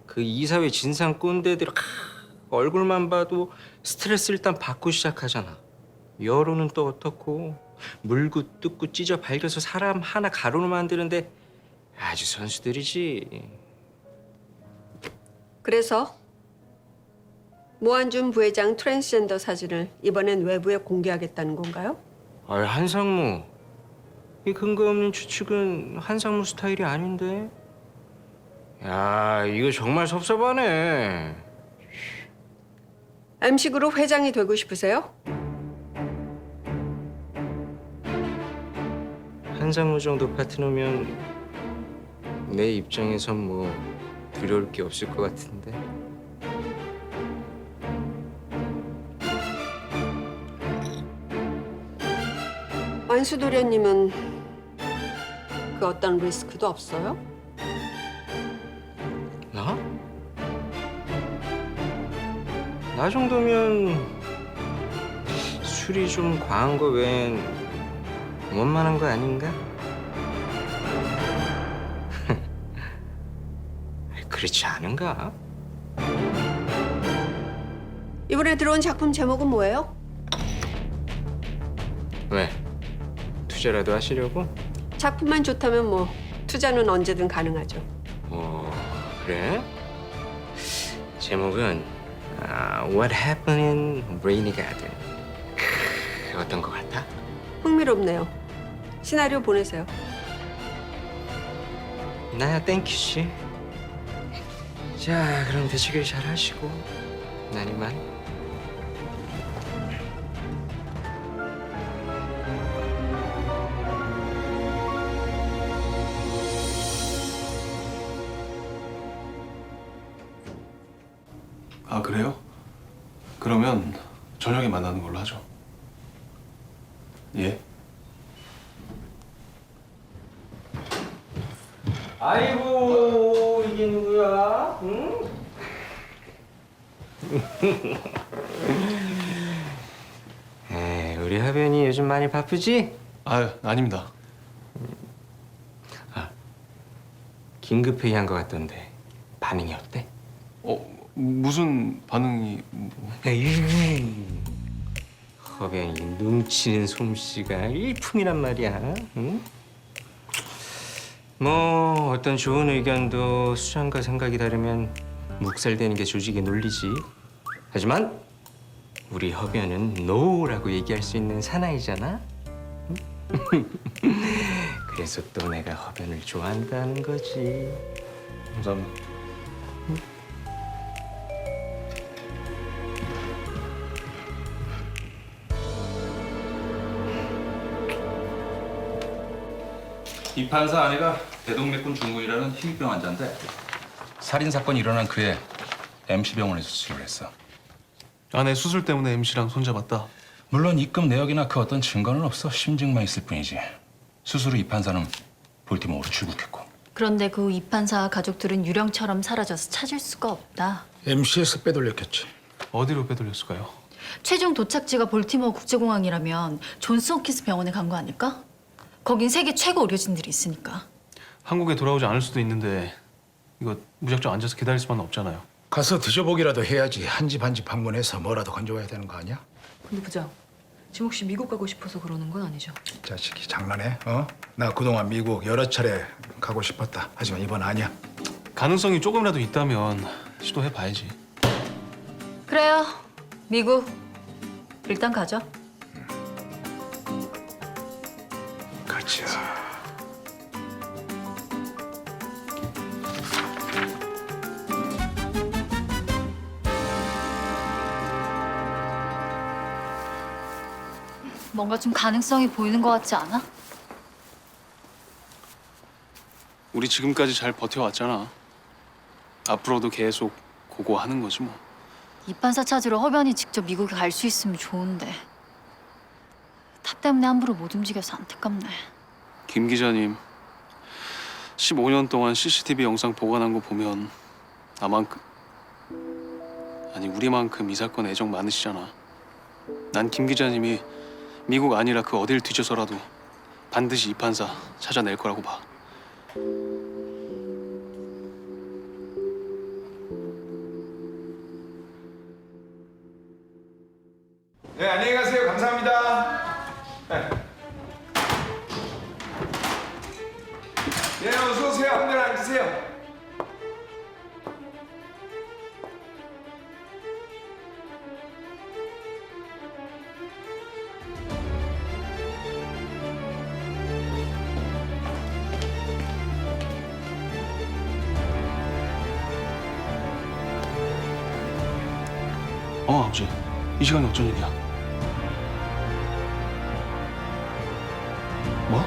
그 이사회 진상 꼰대들 얼굴만 봐도 스트레스 일단 받고 시작하잖아. 여론은 또 어떻고. 물고 뜯고 찢어 발겨서 사람 하나 가로로 만드는데 아주 선수들이지. 그래서 모한준 부회장 트랜스젠더 사진을 이번엔 외부에 공개하겠다는 건가요? 아유, 한상무. 이 근거 없는 추측은 한상무 스타일이 아닌데. 야, 이거 정말 섭섭하네. MC그룹 회장이 되고 싶으세요? 한상무 정도 파트너면 내 입장에선 뭐 두려울 게 없을 것 같은데. 안수도련님은 그 어떤 리스크도 없어요? 나? 나 정도면 술이 좀 과한 거 외엔 원만한 거 아닌가? 그렇지 않은가? 이번에 들어온 작품 제목은 뭐예요? 왜? 투자라도 하시려고? 작품만 좋다면 뭐 투자는 언제든 가능하죠. 그래? 제목은 What Happened in Rainy Garden. 어떤 거 같아? 흥미롭네요. 시나리오 보내세요. 나야 땡큐씨. 자, 그럼 대치길 잘 하시고 난 이만. 아, 그래요? 그러면 저녁에 만나는 걸로 하죠. 예. 아이고, 이게 누구야? 응? 우리 하변이 요즘 많이 바쁘지? 아유, 아닙니다. 긴급 회의한 것 같던데 반응이 어때? 무슨 반응이? 허변이 눈치는 솜씨가 일품이란 말이야. 응? 뭐 어떤 좋은 의견도 수장과 생각이 다르면 묵살되는 게 조직의 논리지. 하지만 우리 허변은 노라고 얘기할 수 있는 사나이잖아. 그래서 또 내가 허변을 좋아한다는 거지. 감사합니다. 이 판사 아내가 대동맥군 중군이라는 희귀병 환자인데 살인 사건이 일어난 그해 MC병원에서 수술을 했어. 아내 수술 때문에 MC랑 손잡았다. 물론 입금 내역이나 그 어떤 증거는 없어. 심증만 있을 뿐이지. 수술 후 이 판사는 볼티모어로 출국했고. 그런데 그 이 판사 가족들은 유령처럼 사라져서 찾을 수가 없다. MC에서 빼돌렸겠지. 어디로 빼돌렸을까요? 최종 도착지가 볼티모어 국제공항이라면 존스 홉킨스 병원에 간 거 아닐까? 거긴 세계 최고 의료진들이 있으니까. 한국에 돌아오지 않을 수도 있는데 이거 무작정 앉아서 기다릴 수만은 없잖아요. 가서 드셔보기라도 해야지. 한 집 한 집 방문해서 뭐라도 건져와야 되는 거 아니야? 근데 부장, 지금 혹시 미국 가고 싶어서 그러는 건 아니죠? 자식이 장난해? 나 그동안 미국 여러 차례 가고 싶었다. 하지만 이번 아니야. 가능성이 조금이라도 있다면 시도해봐야지. 그래요. 미국. 일단 가죠. 가자. 뭔가 좀 가능성이 보이는 것 같지 않아? 우리 지금까지 잘 버텨왔잖아. 앞으로도 계속 고고하는 거지 뭐. 이 판사 찾으러 허변이 직접 미국에 갈 수 있으면 좋은데 탑 때문에 함부로 못 움직여서 안타깝네. 김 기자님, 15년 동안 CCTV 영상 보관한 거 보면 우리만큼 이 사건 애정 많으시잖아. 난 김 기자님이 미국 아니라 그 어딜 뒤져서라도 반드시 이 판사 찾아낼 거라고 봐. 네, 안녕히 가세요. 감사합니다. 아버지. 이 시간에 어쩐 일이야? 뭐?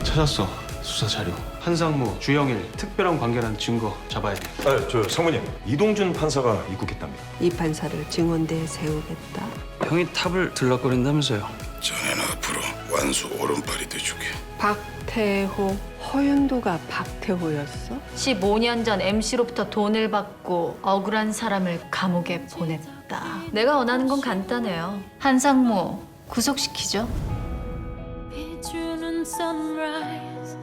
찾았어. 수사 자료. 한상무, 주영일 특별한 관계라는 증거 잡아야 돼. 저 상무님, 이동준 판사가 입국했답니다. 이 판사를 증언대에 세우겠다. 형이 탑을 들락거린다면서요. 자네는 앞으로 완수 오른팔이 돼주게. 박태호, 허윤도가 박태호였어? 15년 전 MC로부터 돈을 받고 억울한 사람을 감옥에 보냈다. 내가 원하는 건 간단해요. 한상무 구속시키죠. 비추는 sunrise